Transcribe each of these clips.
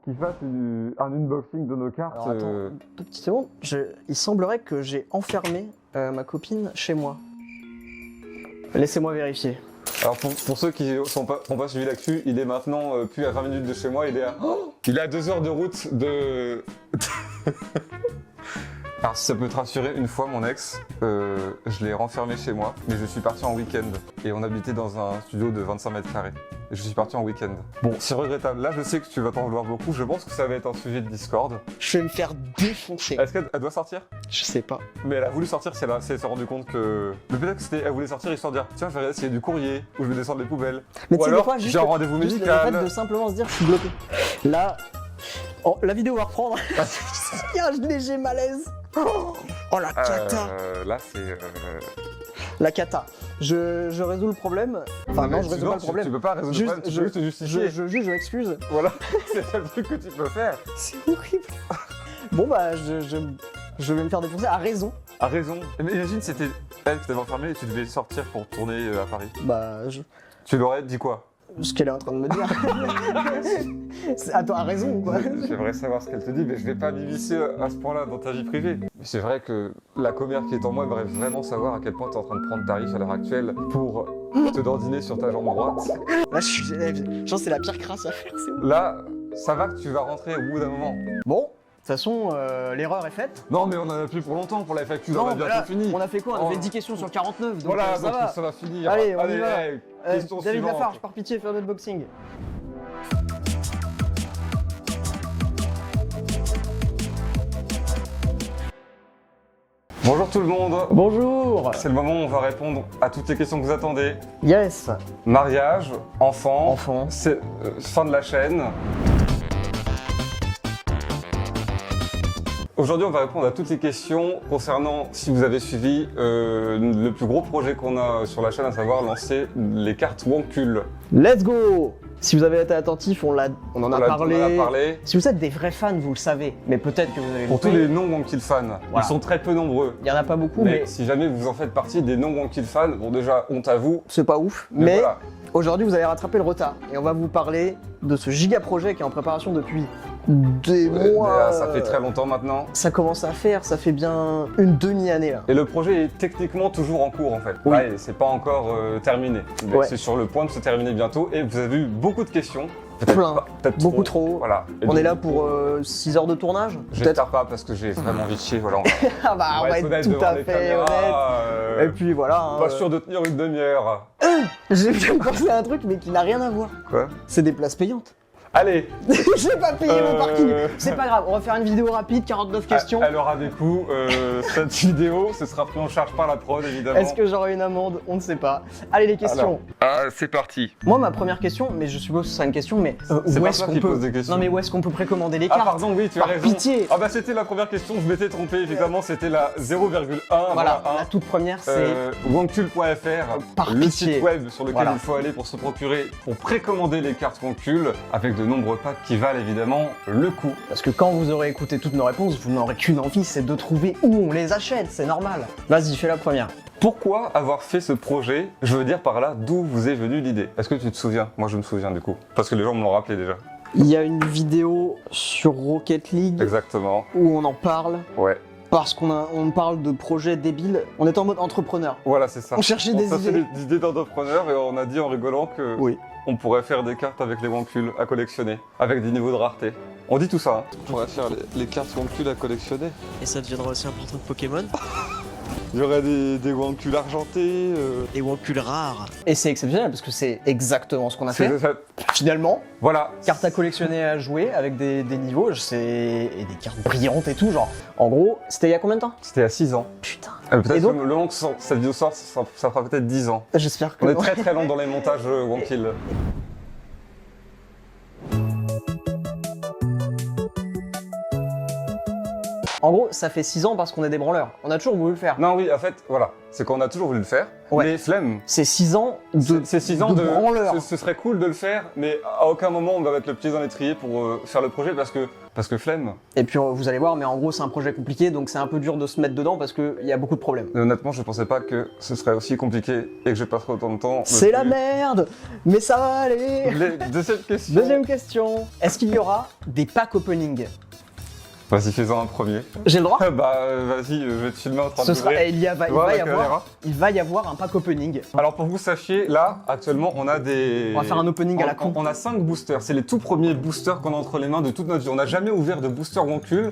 qu'il fasse un unboxing de nos cartes. Alors attends, deux petites secondes. Il semblerait que j'ai enfermé ma copine chez moi. Laissez-moi vérifier. Alors pour ceux qui n'ont pas suivi l'actu, il est maintenant plus à 20 minutes de chez moi, il est à 2 heures de route de... Alors si ça peut te rassurer, une fois mon ex, je l'ai renfermé chez moi, mais je suis parti en week-end. Et on habitait dans un studio de 25 mètres carrés. Et je suis parti en week-end. Bon, c'est regrettable. Là, je sais que tu vas t'en vouloir beaucoup. Je pense que ça va être un sujet de Discord. Je vais me faire défoncer. Est-ce qu'elle doit sortir? Je sais pas. Mais elle a voulu sortir si elle s'est rendue compte que... Le peut-être que c'était, elle voulait sortir histoire de dire tiens, je vais regarder s'il y a du courrier, ou je vais descendre les poubelles. Mais ou alors, fois, juste j'ai un rendez-vous juste médical. le fait de simplement se dire je suis bloqué. Là, oh, la vidéo va reprendre. Il y a un léger malaise. Oh la cata. Là, c'est... La cata. Je résous le problème. Enfin non, je résous pas le problème. Tu peux pas résoudre le problème, tu peux juste te justifier. Je juge, je m'excuse. Voilà, c'est le seul truc que tu peux faire. C'est horrible. Bon bah, je vais me faire défoncer à raison. À raison. Mais imagine, c'était elle qui t'avait enfermé et tu devais sortir pour tourner à Paris. Bah, Tu l'aurais dit quoi? Ce qu'elle est en train de me dire. Attends, à raison ou quoi? J'aimerais savoir ce qu'elle te dit, mais je vais pas m'immiscer à ce point-là dans ta vie privée. Mais c'est vrai que la commère qui est en moi aimerait vraiment savoir à quel point tu es en train de prendre tarif à l'heure actuelle pour te dandiner sur ta jambe droite. Là, je pense que c'est la pire crasse à faire, c'est ouf. Là, ça va que tu vas rentrer au bout d'un moment. Bon, de toute façon, l'erreur est faite. Non, mais on en a plus pour longtemps pour la FAQ, on a bientôt là, fini. on a fait quoi? On a fait 10 questions sur 49, donc voilà, ça va. ça va finir. Allez, on y va. Question David suivante. Lafarge, par pitié, fais un unboxing. Bonjour tout le monde. Bonjour. C'est le moment où on va répondre à toutes les questions que vous attendez. Yes. Mariage, enfant, Enfant. c'est fin de la chaîne. Aujourd'hui, on va répondre à toutes les questions concernant, si vous avez suivi, le plus gros projet qu'on a sur la chaîne, à savoir lancer les cartes Wonkul. Let's go. Si vous avez été attentif, on en a parlé. Si vous êtes des vrais fans, vous le savez. Mais peut-être que vous avez Pour tous les non-Wonkil fans, Voilà. ils sont très peu nombreux. Il y en a pas beaucoup, Mais mais si jamais vous en faites partie des non-Wonkil fans, bon déjà, honte à vous. c'est pas ouf. Mais voilà. aujourd'hui, vous allez rattraper le retard. Et on va vous parler de ce giga projet qui est en préparation depuis des mois. Ça fait très longtemps maintenant. Ça commence à faire, ça fait bien une demi-année là. Et le projet est techniquement toujours en cours en fait. Oui. Ouais, c'est pas encore terminé. Ouais. C'est sur le point de se terminer bientôt et vous avez eu beaucoup de questions. Plein. Peut-être Beaucoup trop. Voilà. Et On donc, est là pour 6 heures de tournage. Peut-être. j'espère pas parce que j'ai vraiment envie de chier. Voilà, Ah bah on va être tout devant à les fait caméras, honnête. Et puis voilà. hein, pas sûr de tenir une demi-heure. J'ai pensé à un truc mais qui n'a rien à voir. Quoi? C'est des places payantes. Allez, J'ai pas payé mon parking. C'est pas grave, on va faire une vidéo rapide, 49 questions. elle aura des coûts. Cette vidéo, ce sera pris en charge par la prod évidemment. Est-ce que j'aurai une amende? On ne sait pas. Allez les questions. C'est parti. Moi ma première question, mais je suppose que ce sera une question, mais C'est où pas est-ce toi qu'on qui peut pose des questions. Non mais où est-ce qu'on peut précommander les Ah cartes? pardon, oui, tu as Par raison. pitié. Ah bah c'était la première question, je m'étais trompé, évidemment c'était la 0,1. Voilà, la toute première c'est Wonkul.fr, Par le pitié. site web sur lequel Voilà. il faut aller pour se procurer, pour précommander les cartes Wonkul, avec de nombreux packs qui valent évidemment le coup. Parce que quand vous aurez écouté toutes nos réponses, vous n'aurez qu'une envie, c'est de trouver où on les achète, c'est normal. Vas-y, fais la première. Pourquoi avoir fait ce projet? Je veux dire par là, d'où vous est venue l'idée? Est-ce que tu te souviens? Moi je me souviens du coup, parce que les gens me l'ont rappelé déjà. Il y a une vidéo sur Rocket League Exactement, où on en parle, ouais. parce on parle de projets débiles. On est en mode entrepreneur. Voilà, c'est ça. On cherchait des idées. des idées d'entrepreneurs et on a dit en rigolant que Oui. on pourrait faire des cartes avec les Wonkul à collectionner, avec des niveaux de rareté. On dit tout ça. Hein. On pourrait faire les cartes Wonkul à collectionner. Et ça deviendra aussi un portrait de Pokémon. Il y aurait des Wonkul argentés. Des Wonkul rares. Et c'est exceptionnel parce que c'est exactement ce qu'on a fait. Ça. Finalement, Voilà. cartes à collectionner à jouer avec des niveaux, et des cartes brillantes et tout. Genre, en gros, c'était il y a combien de temps? C'était à 6 ans. Putain. Peut-être Et donc- que le moment que cette vidéo sort, ça fera peut-être 10 ans. J'espère que. On est très très long dans les montages Wonkil. En gros, ça fait 6 ans parce qu'on est des branleurs. On a toujours voulu le faire. Non, oui, en fait, voilà. C'est qu'on a toujours voulu le faire, Ouais. mais flemme. C'est 6 ans de, C'est 6 ans de de. branleurs. Ce serait cool de le faire, mais à aucun moment on va mettre le pied dans l'étrier pour faire le projet parce que flemme. Et puis vous allez voir, mais en gros, c'est un projet compliqué, donc c'est un peu dur de se mettre dedans parce qu'il y a beaucoup de problèmes. Mais honnêtement, je pensais pas que ce serait aussi compliqué et que je passerais autant de temps. C'est la merde, mais ça va aller. Deuxième question. Deuxième question. Est-ce qu'il y aura des packs opening? Vas-y, fais-en un premier. J'ai le droit? Bah, vas-y, je vais te filmer en train Ce de sera, d'ouvrir. il va y avoir un pack opening. Alors pour que vous sachiez, là, actuellement, on a des... On va faire un opening à la con. On a 5 boosters. C'est les tout premiers boosters qu'on a entre les mains de toute notre vie. On n'a jamais ouvert de booster Woncul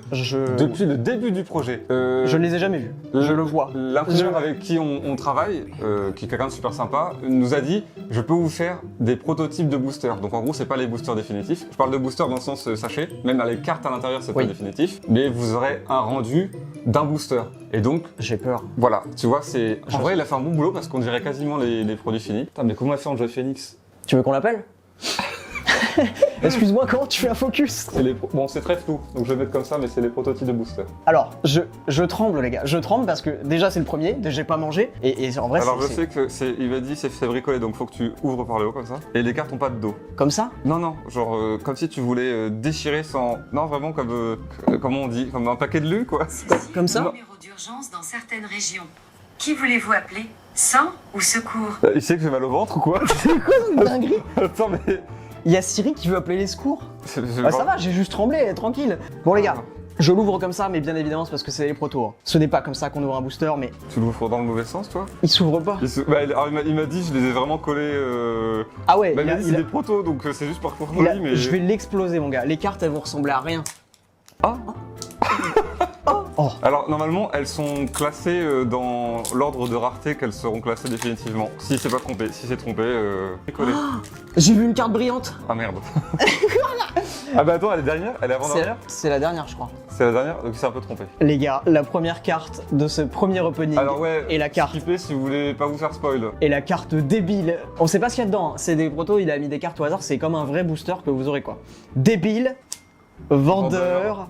depuis le début du projet. Je ne les ai jamais vus. Je le vois. L'imprimeur avec qui on travaille, qui est quelqu'un de super sympa, nous a dit « Je peux vous faire des prototypes de boosters ». Donc en gros, c'est pas les boosters définitifs. Je parle de boosters dans le sens sachet. Même les cartes à l'intérieur, c'est pas définitif. Mais vous aurez un rendu d'un booster. Et donc, j'ai peur. Voilà, tu vois, c'est... En vrai, il a fait un bon boulot parce qu'on dirait quasiment les produits finis. Putain, mais comment elle fait en Joy Phoenix? Tu veux qu'on l'appelle? Excuse-moi, comment tu fais un focus? Bon, c'est très flou, donc je vais mettre comme ça, mais c'est les prototypes de booster. Alors, je tremble, les gars. Je tremble parce que déjà, c'est le premier, j'ai pas mangé. Et en vrai, alors, je sais que il m'a dit c'est bricolé, donc faut que tu ouvres par le haut comme ça. Et les cartes ont pas de dos. Comme ça? Non, non, genre comme si tu voulais déchirer sans. Non, vraiment comme. Comment on dit? Comme un paquet de lus, quoi. Comme ça? Numéro d'urgence dans certaines régions. Qui voulez-vous appeler? Sang ou secours? Il sait que j'ai mal au ventre ou quoi? C'est quoi cette dinguerie? Attends, mais. Il y a Siri qui veut appeler les secours? Bah, ça va, j'ai juste tremblé, tranquille. Bon, les gars. Je l'ouvre comme ça, mais bien évidemment, c'est parce que c'est les protos. Hein. Ce n'est pas comme ça qu'on ouvre un booster, mais... Tu l'ouvres dans le mauvais sens, toi? Il s'ouvre pas. Il m'a dit, je les ai vraiment collés... Ah ouais, il m'a dit, c'est des protos, donc c'est juste par contre mais... Je vais l'exploser, mon gars. Les cartes, elles vont ressembler à rien. Ah Oh. Alors, normalement, elles sont classées dans l'ordre de rareté qu'elles seront classées définitivement. Si c'est pas trompé, si c'est trompé, c'est collé. J'ai vu une carte brillante. Ah merde. Ah bah attends, elle est dernière? Elle est avant-dernière? C'est la dernière, je crois. C'est la dernière? Donc c'est un peu trompé. Les gars, la première carte de ce premier opening. Alors ouais, et la carte. Skippez si vous voulez pas vous faire spoil. Et la carte débile. On sait pas ce qu'il y a dedans. Hein. C'est des protos, il a mis des cartes au hasard. C'est comme un vrai booster que vous aurez, quoi. Débile, vendeur,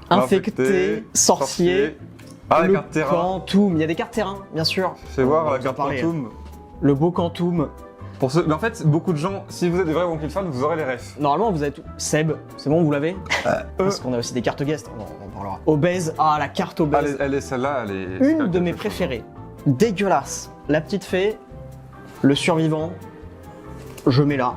infecté, sorcier. Ah, la le carte terrain. Quantum. Il y a des cartes terrain, bien sûr. Fais voir la va carte en parler. Quantum. Le beau Quantum. Mais en fait, beaucoup de gens, si vous êtes des vrais Wonkil fans, vous aurez les refs. Normalement, vous avez tout. Seb, c'est bon, vous l'avez? Parce qu'on a aussi des cartes guest, on en parlera. Obèse, ah la carte obèse. Celle-là, elle est... Une de mes préférées. Dégueulasse. La petite fée, le survivant, je mets là.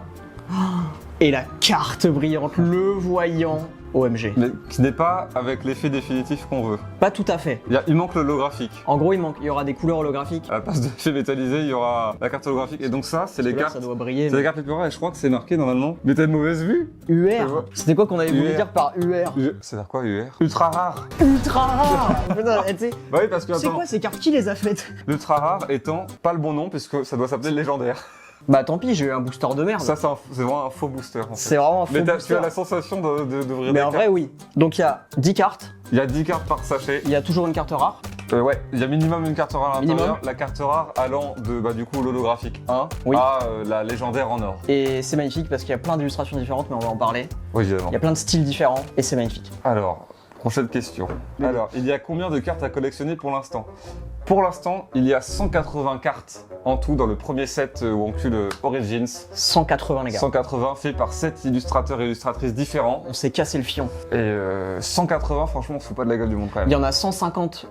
Et la carte brillante, le voyant. OMG. Mais qui n'est pas avec l'effet définitif qu'on veut. Pas tout à fait. Il manque l'holographique. En gros, il y aura des couleurs holographiques. À la place de l'effet métallisé, il y aura la carte holographique. Et donc ça, c'est les cartes. Ça doit briller. C'est les cartes les plus rares et je crois que c'est marqué normalement. Mais t'as une mauvaise vue. UR. C'était quoi qu'on avait voulu UR. dire par UR? C'est-à-dire quoi UR? Ultra rare. Ultra rare. Putain, tu sais. Bah oui, parce que C'est attends, quoi ces cartes? Qui les a faites? l'ultra rare étant pas le bon nom puisque ça doit s'appeler légendaire. Bah tant pis, j'ai eu un booster de merde. Ça, c'est vraiment un faux booster en fait. C'est vraiment un faux Mais tu booster. as la sensation d'ouvrir Mais des en vrai, cartes. oui. Donc il y a 10 cartes, Il y a 10 cartes par sachet. il y a toujours une carte rare. Ouais, il y a minimum une carte rare à l'intérieur. Minimum. La carte rare allant de du coup l'holographique 1 Oui. à la légendaire en or. Et c'est magnifique parce qu'il y a plein d'illustrations différentes, mais on va en parler. Oui, évidemment. Il y a plein de styles différents et c'est magnifique. Alors, prochaine question. Alors, il y a combien de cartes à collectionner pour l'instant? Pour l'instant, il y a 180 cartes en tout dans le premier set Wonkul Origins. 180 les gars. 180 fait par 7 illustrateurs et illustratrices différents. On s'est cassé le fion. Et 180, franchement, on se fout pas de la gueule du monde quand Il même. y en a 150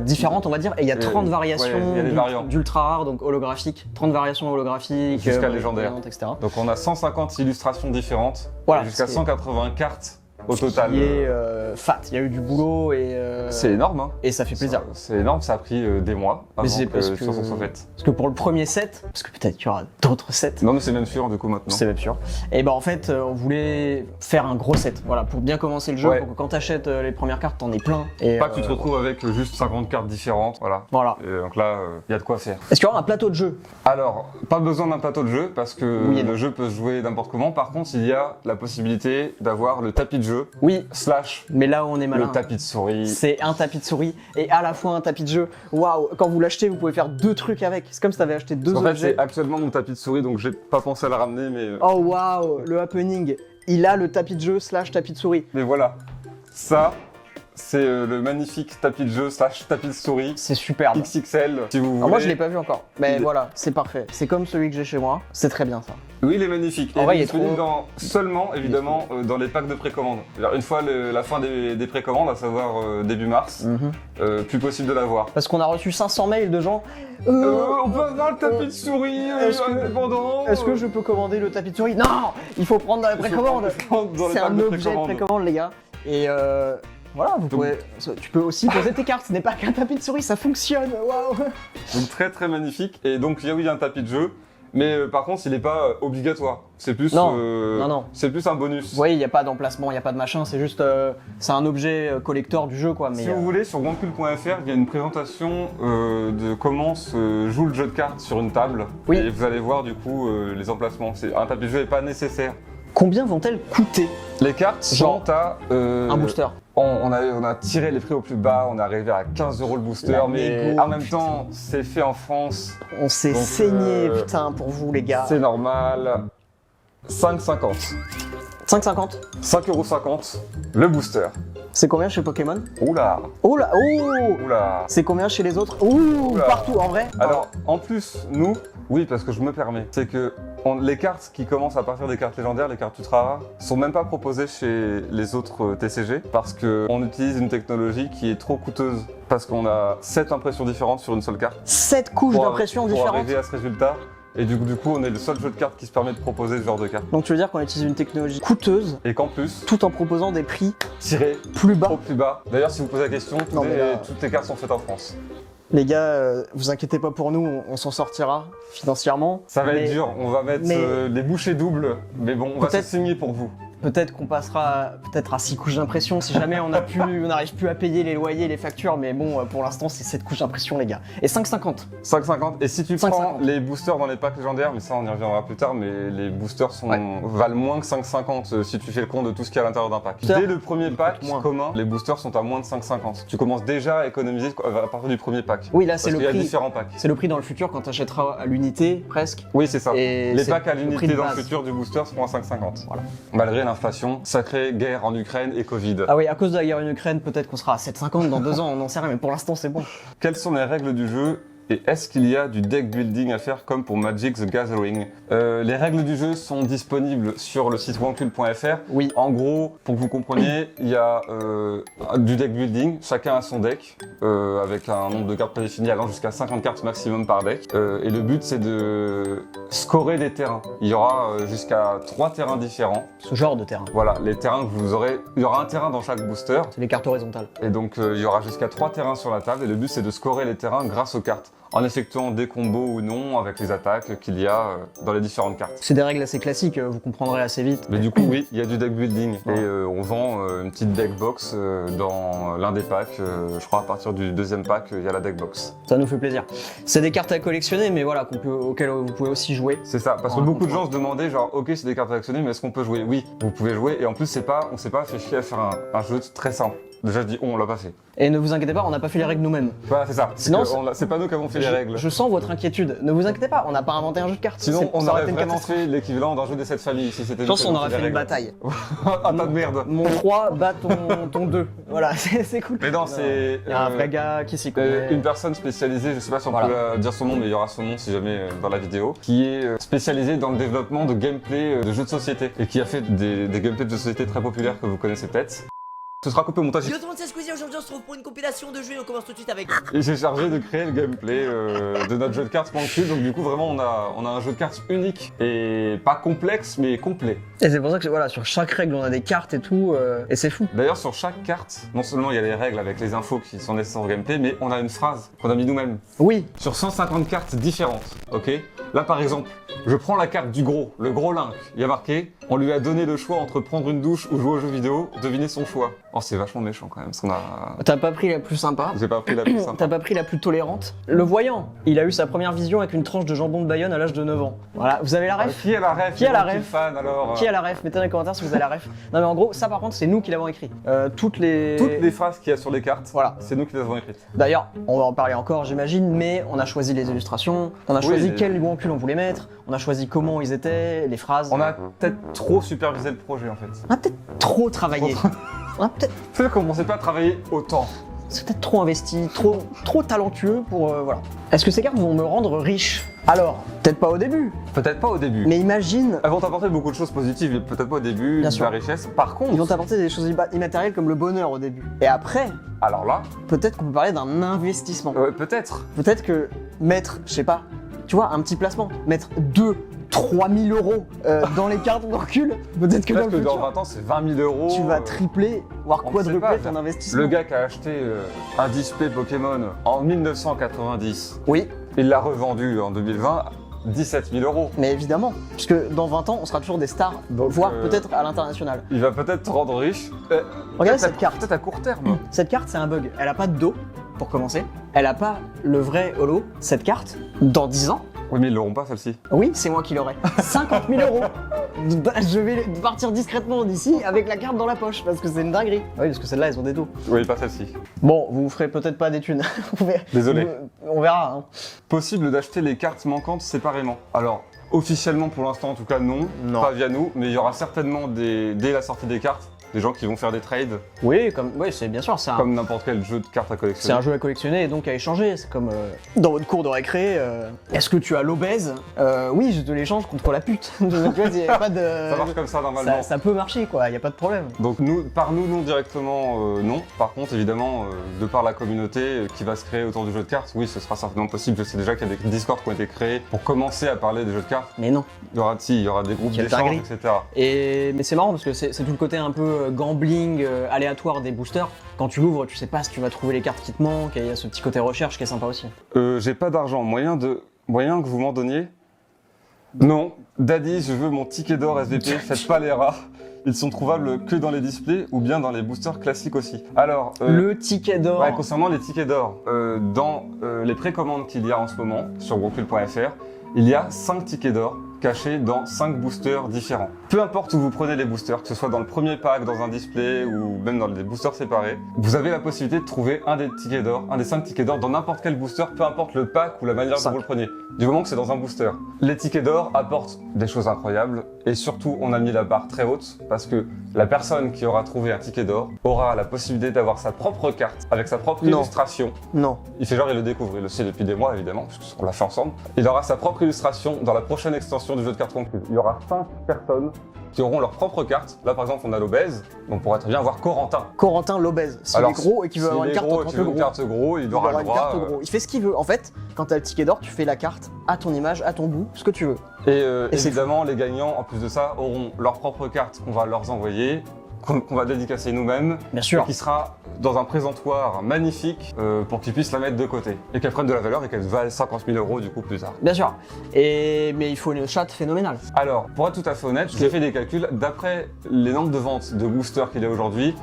différentes, on va dire, et il y a 30 ouais, variations il y a des variantes. d'ultra rare, donc holographique, 30 variations holographiques, Jusqu'à légendaire. brillantes, etc. Donc on a 150 illustrations différentes, Voilà, et jusqu'à c'est- 180 cartes au total. Qui est fat. Il y a eu du boulot et C'est énorme, hein. et ça fait plaisir. C'est énorme, ça a pris des mois avant Mais c'est que parce les que- choses soient faites. Parce que pour le premier set, parce que peut-être qu'il y aura d'autres sets. Non, mais c'est même sûr du coup maintenant. C'est même sûr. Et ben en fait, on voulait faire un gros set, voilà, pour bien commencer le jeu, Ouais. pour que quand t'achètes les premières cartes, t'en aies plein. Et, Pas que tu te retrouves avec juste 50 cartes différentes, voilà. Voilà. Et donc là, il y a de quoi faire. Est-ce qu'il y aura un plateau de jeu? Alors, pas besoin d'un plateau de jeu parce que Oui et non. le jeu peut se jouer n'importe comment. Par contre, il y a la possibilité d'avoir le tapis de jeu Oui, slash mais là où on est malin. le tapis de souris. C'est un tapis de souris et à la fois un tapis de jeu. Waouh, quand vous l'achetez, vous pouvez faire deux trucs avec. C'est comme si t'avais acheté deux En fait, objets. c'est actuellement mon tapis de souris, donc j'ai pas pensé à le ramener, mais Oh waouh, le happening. Il a le tapis de jeu slash tapis de souris. mais voilà. Ça, c'est le magnifique tapis de jeu / tapis de souris C'est superbe. XXL, si vous voulez. Alors moi je l'ai pas vu encore, mais Il est- voilà, c'est parfait. C'est comme celui que j'ai chez moi, c'est très bien ça. Oui, il est magnifique. En Et vrai, il est disponible trop- seulement, évidemment, dans les packs de précommande. Alors, une fois la fin des précommandes, à savoir début mars, plus possible de l'avoir. Parce qu'on a reçu 500 mails de gens. On peut avoir le tapis de souris Est-ce que- indépendant Est-ce que je peux commander le tapis de souris? Non, il faut prendre dans la précommande. Dans les C'est packs un de objet de précommande. précommande, les gars. Et voilà, tu peux aussi poser tes cartes. Ce n'est pas qu'un tapis de souris, ça fonctionne. Waouh. Donc très très magnifique. Et donc il y a un tapis de jeu, mais par contre il n'est pas obligatoire. C'est plus, Non. Non. c'est plus un bonus. Vous voyez, il n'y a pas d'emplacement, il n'y a pas de machin. C'est juste, c'est un objet collector du jeu, quoi. Mais Si vous voulez, sur OneCool.fr, il y a une présentation de comment se joue le jeu de cartes sur une table. Oui. Et vous allez voir du coup les emplacements. Un tapis de jeu n'est pas nécessaire. combien vont-elles coûter Les cartes Genre, sont à... un booster? On a tiré les prix au plus bas, on est arrivé à 15 € le booster, La mais négo, en même putain. temps, c'est fait en France, On s'est Donc, saigné, putain, pour vous, les gars. c'est normal. 5,50. 5,50. 5,50 € le booster. C'est combien chez Pokémon? Oula, Oh là, oh. oula. C'est combien chez les autres? Ouh, Oula. partout, en vrai. Alors, en plus, nous, oui, parce que je me permets, c'est que les cartes qui commencent à partir des cartes légendaires, les cartes ultra rares, sont même pas proposées chez les autres TCG parce qu'on utilise une technologie qui est trop coûteuse. Parce qu'on a 7 impressions différentes sur une seule carte. 7 couches Pour- d'impression pour différentes. arriver à ce résultat. Et du coup, on est le seul jeu de cartes qui se permet de proposer ce genre de cartes. Donc tu veux dire qu'on utilise une technologie coûteuse Et qu'en plus, tout en proposant des prix tiré plus bas. au plus bas. D'ailleurs, si vous posez la question, Non, mais là- toutes les cartes sont faites en France. Les gars, vous inquiétez pas pour nous, on s'en sortira financièrement. Ça va Mais être dur, on va mettre mais- les bouchées doubles, mais bon, on va se Peut-être- signer pour vous. Peut-être qu'on passera peut-être à 6 couches d'impression si jamais on n'arrive plus à payer les loyers, les factures, mais bon, pour l'instant, c'est 7 couches d'impression, les gars. Et 5,50. 5,50. Et si tu 5,50. prends les boosters dans les packs légendaires, mais ça on y reviendra plus tard, mais les boosters valent moins que 5,50 si tu fais le compte de tout ce qu'il y a à l'intérieur d'un pack. Booster, Dès le premier pack moins. commun, les boosters sont à moins de 5,50. Tu commences déjà à économiser à partir du premier pack. Oui, là, Parce c'est le qu'il y a prix. différents packs. C'est le prix dans le futur quand tu achèteras à l'unité, presque. Oui, c'est ça. Et Les c'est packs à le prix l'unité de dans le base. futur du booster seront à 5,50. Voilà. Malgré l'inflation, sacrée guerre en Ukraine et Covid. Ah oui, à cause de la guerre en Ukraine, peut-être qu'on sera à 7,50 dans 2 ans, on n'en sait rien, mais pour l'instant, c'est bon. Quelles sont les règles du jeu et est-ce qu'il y a du deck building à faire comme pour Magic the Gathering? Les règles du jeu sont disponibles sur le site OneCool.fr. Oui. En gros, pour que vous compreniez, il y a du deck building, chacun a son deck, avec un nombre de cartes prédéfini allant jusqu'à 50 cartes maximum par deck. Et le but c'est de scorer des terrains. Il y aura jusqu'à 3 terrains différents. Ce genre de terrain. Voilà, les terrains que vous aurez, il y aura un terrain dans chaque booster. C'est les cartes horizontales. Et donc il y aura jusqu'à 3 terrains sur la table et le but c'est de scorer les terrains grâce aux cartes, en effectuant des combos ou non avec les attaques qu'il y a dans les différentes cartes. C'est des règles assez classiques, vous comprendrez assez vite. Mais du coup oui, il y a du deck building Ouais. et on vend une petite deck box dans l'un des packs, je crois à partir du deuxième pack il y a la deck box. Ça nous fait plaisir. C'est des cartes à collectionner, mais voilà, auxquelles vous pouvez aussi jouer. C'est ça, parce que Ouais, beaucoup de comprends. gens se demandaient genre ok c'est des cartes collectionnées mais est-ce qu'on peut jouer? Oui, vous pouvez jouer et en plus on s'est pas fait chier à faire un jeu très simple. Déjà je dis on l'a pas fait. Et ne vous inquiétez pas, on n'a pas fait les règles nous-mêmes. Voilà c'est ça, Sinon, c'est pas nous qui avons fait les règles. Je sens votre inquiétude. Ne vous inquiétez pas, on n'a pas inventé un jeu de cartes. Sinon, on ça aurait été une vraiment catastrophe. fait l'équivalent d'un jeu des 7 familles si c'était Je pense nous qu'on qui aurait avions fait une les bataille. règles. Un tas de merde. Mon 3 bat ton 2. Voilà, c'est cool. Mais non, c'est Il y a un vrai gars qui s'y connaît. une personne spécialisée, je sais pas si on Voilà. peut dire son nom, mais il y aura son nom si jamais dans la vidéo, qui est spécialisée dans le développement de gameplay de jeux de société et qui a fait des gameplays de jeux de société très populaires que vous connaissez peut-être. Ce sera coupé au montage. Yo tout le monde, c'est Squeezie, aujourd'hui on se retrouve pour une compilation de jeux et on commence tout de suite avec... Et j'ai chargé de créer le gameplay de notre jeu de cartes Spankul, donc du coup vraiment on a un jeu de cartes unique et pas complexe mais complet. Et c'est pour ça que voilà, sur chaque règle, on a des cartes et tout, et c'est fou. D'ailleurs sur chaque carte, non seulement il y a les règles avec les infos qui sont nécessaires au gameplay, mais on a une phrase qu'on a mis nous-mêmes. Oui, Sur 150 cartes différentes, ok? Là par exemple, je prends la carte du gros, le gros link, il y a marqué, on lui a donné le choix entre prendre une douche ou jouer aux jeux vidéo, devinez son choix. Oh c'est vachement méchant quand même, parce qu'on a... t'as pas pris la plus sympa. J'ai pas pris la plus simple. T'as pas pris la plus tolérante. Le voyant, il a eu sa première vision avec une tranche de jambon de Bayonne à l'âge de 9 ans. Voilà, vous avez la ref? Qui a la ref? Qui a la Qui est ref fan alors Qui a la ref? Mettez dans les commentaires si vous avez la ref. Non mais en gros, ça par contre, c'est nous qui l'avons écrit. Toutes les phrases qu'il y a sur les cartes, Voilà. c'est nous qui les avons écrites. D'ailleurs, on va en parler encore, j'imagine, mais on a choisi les illustrations, on a Oui, choisi les- quel Goncul on voulait mettre, on a choisi comment ils étaient, les phrases. On a peut-être trop supervisé le projet en fait. On a peut-être trop travaillé. On a peut-être Peut-être qu'on pensait pas à travailler autant. c'est peut-être trop investi, trop talentueux pour voilà. Est-ce que ces cartes vont me rendre riche? Alors, peut-être pas au début, Peut-être pas au début. mais imagine, Elles vont t'apporter beaucoup de choses positives, et peut-être pas au début, Bien de sûr. la richesse. Par contre, ils vont t'apporter des choses immatérielles comme le bonheur au début. Et après, alors là, peut-être qu'on peut parler d'un investissement. peut-être. Peut-être que mettre, je sais pas, tu vois, un petit placement, mettre 3 000 euros dans les cartes de recul, peut-être que dans Peut-être le que dans futur, 20 ans, c'est 20 000 euros. tu vas tripler, voire on ne sait quadrupler pas. ton investissement. Le gars qui a acheté un display Pokémon en 1990, Oui, il l'a revendu en 2020 17 000 euros. mais évidemment, puisque dans 20 ans, on sera toujours des stars, Donc, voire peut-être à l'international. Il va peut-être te rendre riche. Regardez cette carte. Peut-être à court terme. Cette carte, c'est un bug. Elle a pas de dos, pour commencer. Elle a pas le vrai holo. Cette carte, dans 10 ans, Oui, mais ils l'auront pas celle-ci. oui, c'est moi qui l'aurai. 50 000 euros. Je vais partir discrètement d'ici avec la carte dans la poche, parce que c'est une dinguerie. Oui, parce que celles-là, elles ont des dos. Oui, pas celle-ci. Bon, vous vous ferez peut-être pas des thunes. On verra. Désolé. On verra. Hein. Possible d'acheter les cartes manquantes séparément. Alors, officiellement pour l'instant en tout cas non, Non. pas via nous, mais il y aura certainement dès la sortie des cartes, des gens qui vont faire des trades, Oui, c'est bien sûr, c'est comme n'importe quel jeu de cartes à C'est collectionner. un jeu à collectionner et donc à échanger. C'est comme dans votre cours de récré. Est-ce que tu as l'obèse? Oui, je te l'échange contre la pute. Tu vois, y a pas de. Ça marche comme ça normalement. Ça peut marcher quoi, y a pas de problème. Donc nous non directement non. Par contre évidemment de par la communauté qui va se créer autour du jeu de cartes, oui ce sera certainement possible. Je sais déjà qu'il y a des Discord qui ont été créés pour commencer à parler des jeux de cartes. Mais non. Il y aura des groupes Quelle d'échange, dinguerie. etc. Mais c'est marrant parce que c'est tout le côté un peu gambling aléatoire des boosters. Quand tu l'ouvres, tu sais pas si tu vas trouver les cartes qui te manquent. Et il y a ce petit côté recherche qui est sympa aussi. J'ai pas d'argent. Moyen que vous m'en donniez? Non. Daddy, je veux mon ticket d'or SVP. Faites pas les rats. Ils sont trouvables que dans les displays ou bien dans les boosters classiques aussi. Alors, Le ticket d'or. ouais, concernant les tickets d'or, dans les précommandes qu'il y a en ce moment sur Brocule.fr, il y a 5 tickets d'or cachés dans 5 boosters différents. Peu importe où vous prenez les boosters, que ce soit dans le premier pack, dans un display ou même dans des boosters séparés, vous avez la possibilité de trouver un des tickets d'or, un des 5 tickets d'or dans n'importe quel booster, peu importe le pack ou la manière dont 5. vous le prenez, du moment que c'est dans un booster. Les tickets d'or apportent des choses incroyables et surtout on a mis la barre très haute parce que la personne qui aura trouvé un ticket d'or aura la possibilité d'avoir sa propre carte avec sa propre Non. illustration. Non. Il fait genre il le découvre, il le sait depuis des mois évidemment, puisqu'on l'a fait ensemble. Il aura sa propre illustration dans la prochaine extension du jeu de cartes conclue. Il y aura 5 personnes qui auront leur propre carte. Là par exemple on a l'obèse, on pourrait très bien avoir Corentin. Corentin l'obèse. S'il est gros et qu'il veut avoir une carte en tant que gros. Une carte gros, il Il aura aura le une carte droit. gros. Il fait ce qu'il veut. En fait, quand t'as le ticket d'or, tu fais la carte à ton image, à ton goût, ce que tu veux. Et c'est évidemment les gagnants en plus de ça auront leur propre carte qu'on va leur envoyer, qu'on va dédicacer nous-mêmes. Bien sûr. Qui sera dans un présentoir magnifique pour qu'ils puissent la mettre de côté. Et qu'elle prenne de la valeur et qu'elle valent 50 000 euros du coup plus tard. Bien sûr. Mais il faut une chatte phénoménale. Alors, pour être tout à fait honnête, j'ai fait des calculs. D'après les nombres de ventes de boosters qu'il y a aujourd'hui,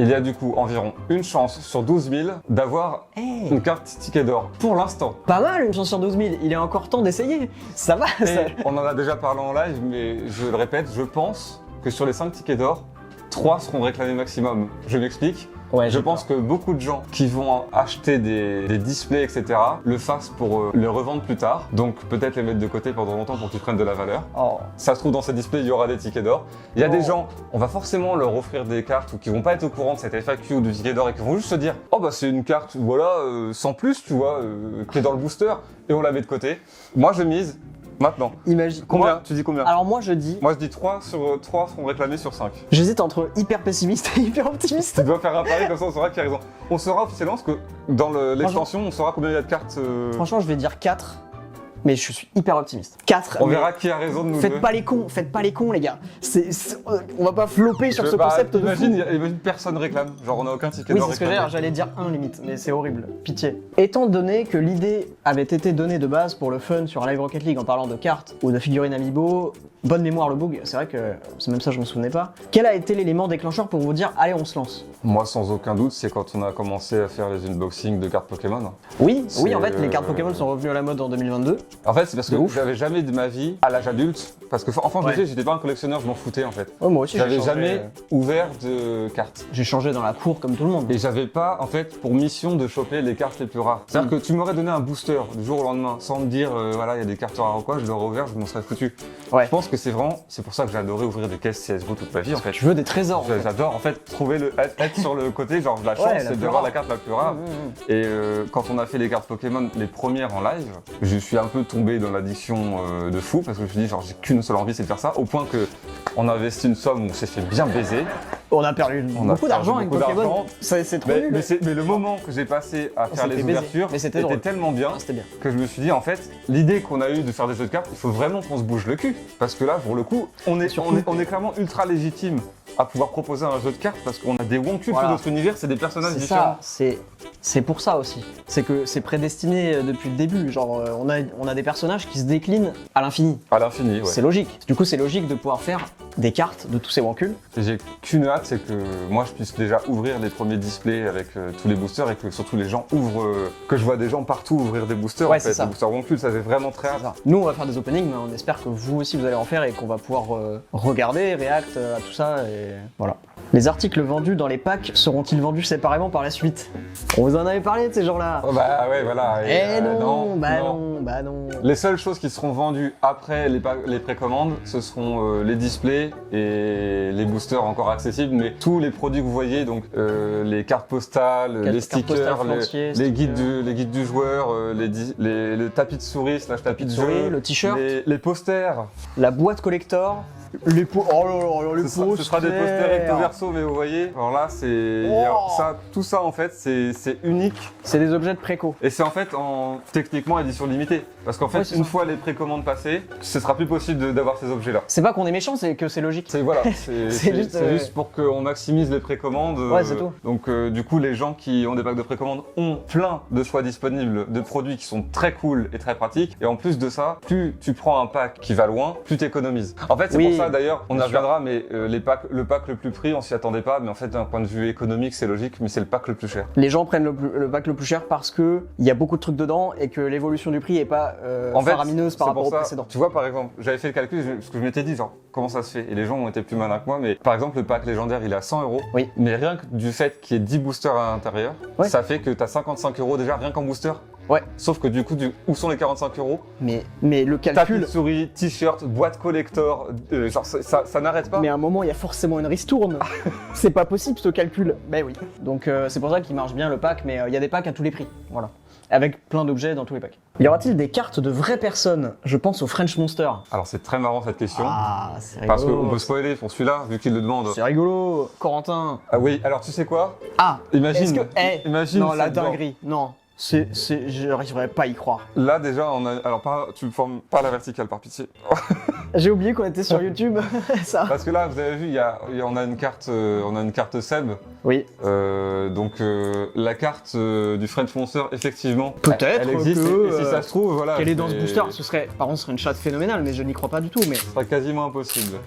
il y a du coup environ une chance sur 12 000 d'avoir Hey. une carte ticket d'or pour l'instant. Pas mal, une chance sur 12 000. Il est encore temps d'essayer. Ça va. Ça... Et on en a déjà parlé en live, mais je le répète, je pense que sur les 5 tickets d'or, 3 seront réclamés maximum. Je m'explique. Ouais, Je pense que beaucoup de gens qui vont acheter des displays, etc., le fassent pour les revendre plus tard. Donc peut-être les mettre de côté pendant longtemps pour qu'ils prennent de la valeur. Oh. Ça se trouve dans ces displays, il y aura des tickets d'or. Il y a Oh. des gens, on va forcément leur offrir des cartes ou qui vont pas être au courant de cette FAQ ou du ticket d'or et qui vont juste se dire « Oh bah c'est une carte, voilà, sans plus, tu vois, qui est dans le booster. » Et on la met de côté. Moi je mise maintenant. Imagine. Combien Moi- Tu dis combien Alors moi je dis, Moi je dis 3 seront réclamés sur 5. j'hésite entre hyper pessimiste et hyper optimiste. Tu dois faire un pari comme ça on saura qui a raison. On saura officiellement parce que dans l'extension on saura combien il y a de cartes. Franchement, je vais dire 4. Mais je suis hyper optimiste. 4. On mais verra qui a raison de nous deux. Faites pas les cons les gars. On va pas flopper sur ce concept de Imagine, fou. imagine personne réclame. Genre on a aucun ticket Oui, d'or c'est ce que réclamé. j'allais dire 1 limite, mais c'est horrible. Pitié. Étant donné que l'idée avait été donnée de base pour le fun sur Live Rocket League en parlant de cartes ou de figurines Amiibo, bonne mémoire le bug, c'est vrai que c'est même ça je me souvenais pas. Quel a été l'élément déclencheur pour vous dire allez on se lance? Moi sans aucun doute c'est quand on a commencé à faire les unboxings de cartes Pokémon. Oui, C'est, en fait les cartes Pokémon sont revenues à la mode en 2022. En fait c'est parce que De ouf. j'avais jamais de ma vie à l'âge adulte. Parce que enfant Ouais. j'étais pas un collectionneur, je m'en foutais en fait. Ouais, moi aussi J'avais j'ai changé, jamais ouvert de cartes. j'ai changé dans la cour comme tout le monde. Et j'avais pas, en fait, pour mission de choper les cartes les plus rares. C'est-à-dire que tu m'aurais donné un booster du jour au lendemain, sans me dire, voilà, il y a des cartes rares ou quoi, je l'aurais ouvert, je m'en serais foutu. Ouais. Je pense Parce que c'est pour ça que j'ai adoré ouvrir des caisses CSGO toute ma vie en fait. Tu veux des trésors. en fait. J'adore en fait trouver être sur le côté, genre la chance Ouais, la c'est plus d'avoir rare. la carte la plus rare. Et quand on a fait les cartes Pokémon, les premières en live, je suis un peu tombé dans l'addiction de fou parce que je me suis dit genre j'ai qu'une seule envie, c'est de faire ça, au point que on a investi une somme où on s'est fait bien baiser. On a perdu On a beaucoup d'argent avec beaucoup Pokémon. d'argent. C'est trop Mais, nul. mais le moment que j'ai passé à faire s'est les fait baiser. ouvertures Mais c'était drôle. tellement bien Ah, c'était bien. que je me suis dit en fait l'idée qu'on a eue de faire des jeux de cartes, il faut vraiment qu'on se bouge le cul parce que là pour le coup on est clairement ultra légitime à pouvoir proposer un jeu de cartes parce qu'on a des wonkus Voilà. de notre univers, c'est des personnages C'est différents. ça, c'est pour ça aussi. C'est que c'est prédestiné depuis le début. Genre, on a des personnages qui se déclinent à l'infini. À l'infini, ouais. C'est logique. Du coup, c'est logique de pouvoir faire des cartes de tous ces wankuls. Et j'ai qu'une hâte, c'est que moi je puisse déjà ouvrir les premiers displays avec tous les boosters et que surtout les gens ouvrent, que je vois des gens partout ouvrir des boosters Ouais, en c'est fait, ça. des boosters wonkus, ça j'ai vraiment très hâte. Nous, on va faire des openings, mais on espère que vous aussi vous allez en faire et qu'on va pouvoir regarder, react à tout ça et voilà. Les articles vendus dans les packs seront-ils vendus séparément par la suite? On vous en avait parlé de ces gens-là. Oh, bah ouais, voilà. Et, non. Les seules choses qui seront vendues après les précommandes, ce seront les displays et les boosters encore accessibles, mais tous les produits que vous voyez, donc les cartes postales, les stickers, les guides du joueur, le tapis de souris / tapis de jeu, le t-shirt, les posters. la boîte collector, les oh là là, les posters. Ce sera des posters recto verso, mais vous voyez, alors là, tout ça en fait, c'est unique. C'est des objets de préco. Et c'est en fait techniquement édition limitée. Parce qu'en fait, Ouais, c'est une ça. fois les précommandes passées, ce sera plus possible d'avoir ces objets-là. C'est pas qu'on est méchant, c'est que c'est logique. C'est juste, juste pour qu'on maximise les précommandes. Ouais, c'est tout. Donc du coup, les gens qui ont des packs de précommande ont plein de choix disponibles de produits qui sont très cool et très pratiques. Et en plus de ça, plus tu prends un pack qui va loin, plus tu économises. En fait, c'est Oui, pour ça d'ailleurs, on y bien reviendra, mais le pack le plus prix, on s'y attendait pas. Mais en fait, d'un point de vue économique, c'est logique, mais c'est le pack le plus cher. Les gens prennent le pack le plus cher parce que il y a beaucoup de trucs dedans et que l'évolution du prix est pas faramineuse par c'est rapport pour au ça, précédent. Tu vois, par exemple, j'avais fait le calcul, parce que je m'étais dit, genre, comment ça se fait? Et les gens ont été plus malins que moi, mais par exemple, le pack légendaire, il est à 100 €. Oui. Mais rien que du fait qu'il y ait 10 boosters à l'intérieur, Ouais. ça fait que t'as 55 € déjà, rien qu'en booster. Ouais. Sauf que du coup, où sont les 45 €? Mais le Tapis calcul. de souris, t-shirt, boîte collector, genre, ça n'arrête pas. Mais à un moment, il y a forcément une ristourne. C'est pas possible ce calcul. Ben oui. Donc c'est pour ça qu'il marche bien le pack, mais il y a des packs à tous les prix. Voilà. Avec plein d'objets dans tous les packs. Y aura-t-il des cartes de vraies personnes? Je pense au French Monster. Alors, c'est très marrant cette question. Ah, c'est rigolo. Parce qu'on peut spoiler pour celui-là, vu qu'il le demande. C'est rigolo, Corentin. Ah oui, alors tu sais quoi? Ah, Imagine. est-ce que, imagine non, la cette genre- dinguerie. Non, j'arriverais pas à y croire. Là déjà, alors tu me formes pas la verticale par pitié. J'ai oublié qu'on était sur YouTube. Ça. Parce que là, vous avez vu, on a une carte Seb. Oui. Donc la carte du French Monster, effectivement, Peut-être elle existe. que, et si ça se trouve, voilà. Qu'elle est dans ce c'est- booster, par contre, ce serait une chatte phénoménale, mais je n'y crois pas du tout. Mais Ce sera quasiment impossible.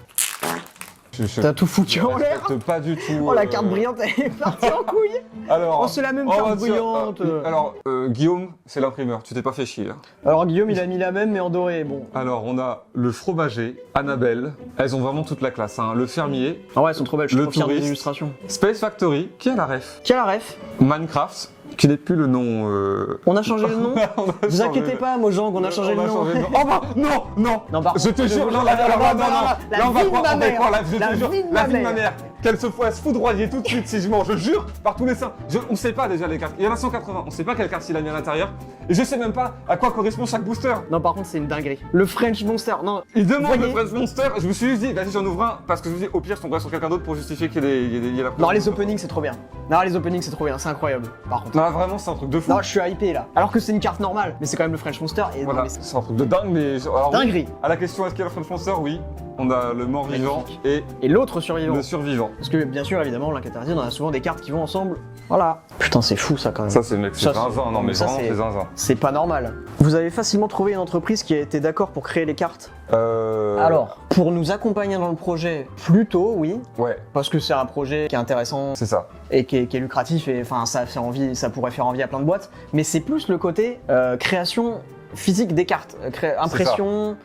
Je t'as tout foutu en l'air. respecte pas du tout. Oh, la carte brillante, elle est partie en couille. Alors, Oh, c'est la même on carte va dire, brillante. alors, Guillaume, c'est l'imprimeur. Tu t'es pas fait chier. Hein. Alors Guillaume, il a mis la même, mais en doré. Bon. Alors, on a le fromager, Annabelle. Elles ont vraiment toute la classe. Hein. Le fermier, Ah ouais, elles sont trop belles. Je suis Le trop fier des touriste. illustrations. Space Factory, qui a la ref. Qui a la ref? Minecraft, qui n'est plus le nom. On a changé le nom. On a Vous changé inquiétez le- pas, Mojang, on a changé le nom. changé le nom. Oh bah, non. Non, par Je contre, te jure, je- non, là, la là, on va vie de croire, ma on va mère. croire, là, je La te jure, vie de la ma vie de ma mère. mère. Qu'elle se fasse foudroyer tout de suite si je mens, je jure, par tous les saints. On sait pas déjà les cartes. Il y en a 180, on sait pas quelle carte il a mis à l'intérieur. Et je sais même pas à quoi correspond chaque booster. Non, par contre, c'est une dinguerie. Le French Monster, non. Il demande Voyez. le French Monster, je me suis juste dit, vas-y, j'en ouvre un, parce que je me dis, au pire, je tomberai sur quelqu'un d'autre pour justifier qu'il y ait la Non, les openings, c'est trop bien. Non, les openings, c'est trop bien, c'est incroyable. Par contre. Non, vraiment, c'est un truc de fou. Non, je suis hypé là. Alors que c'est une carte normale, mais c'est quand même le French Monster. Et Voilà, non, mais c'est c'est un truc de dingue, mais. Alors, oui, dinguerie. à la question, est-ce qu'il y a le French Monster? Oui. On a le mort-vivant Magnifique. et Et l'autre survivant. le survivant. Parce que bien sûr, évidemment, l'incatartine, on a souvent des cartes qui vont ensemble. Voilà. Putain, c'est fou ça quand même. Ça, c'est mec, c'est Ça, zinzin, non, mais ça, vraiment, c'est- c'est zinzin. C'est pas normal. Vous avez facilement trouvé une entreprise qui a été d'accord pour créer les cartes. Alors, pour nous accompagner dans le projet, plutôt oui, Ouais, parce que c'est un projet qui est intéressant c'est ça. et qui est lucratif et enfin ça fait envie, ça pourrait faire envie à plein de boîtes. Mais c'est plus le côté création physique des cartes, impression,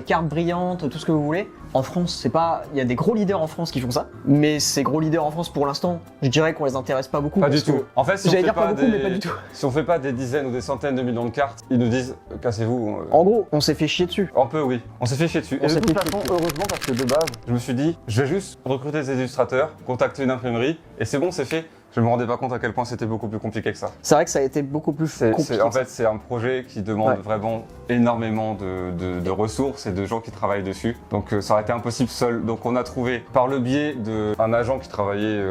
cartes brillantes, tout ce que vous voulez. En France, c'est pas. Il y a des gros leaders en France qui font ça, mais ces gros leaders en France, pour l'instant, je dirais qu'on les intéresse pas beaucoup. Pas parce du tout. que- En fait, si on J'allais fait dire pas pas beaucoup, mais pas du tout. si on fait pas des dizaines ou des centaines de millions de cartes, ils nous disent cassez-vous. En gros, on s'est fait chier dessus. Un peu, oui. On s'est fait chier dessus. On Et de s'est toute fait chier façon, heureusement, parce que de base, je me suis dit, je vais juste recruter des illustrateurs, contacter une imprimerie, et c'est bon, c'est fait. Je me rendais pas compte à quel point c'était beaucoup plus compliqué que ça. C'est vrai que ça a été beaucoup plus compliqué. En fait, c'est un projet qui demande Ouais. vraiment énormément de ressources et de gens qui travaillent dessus. Donc ça aurait été impossible seul. Donc on a trouvé, par le biais d'un agent qui travaillait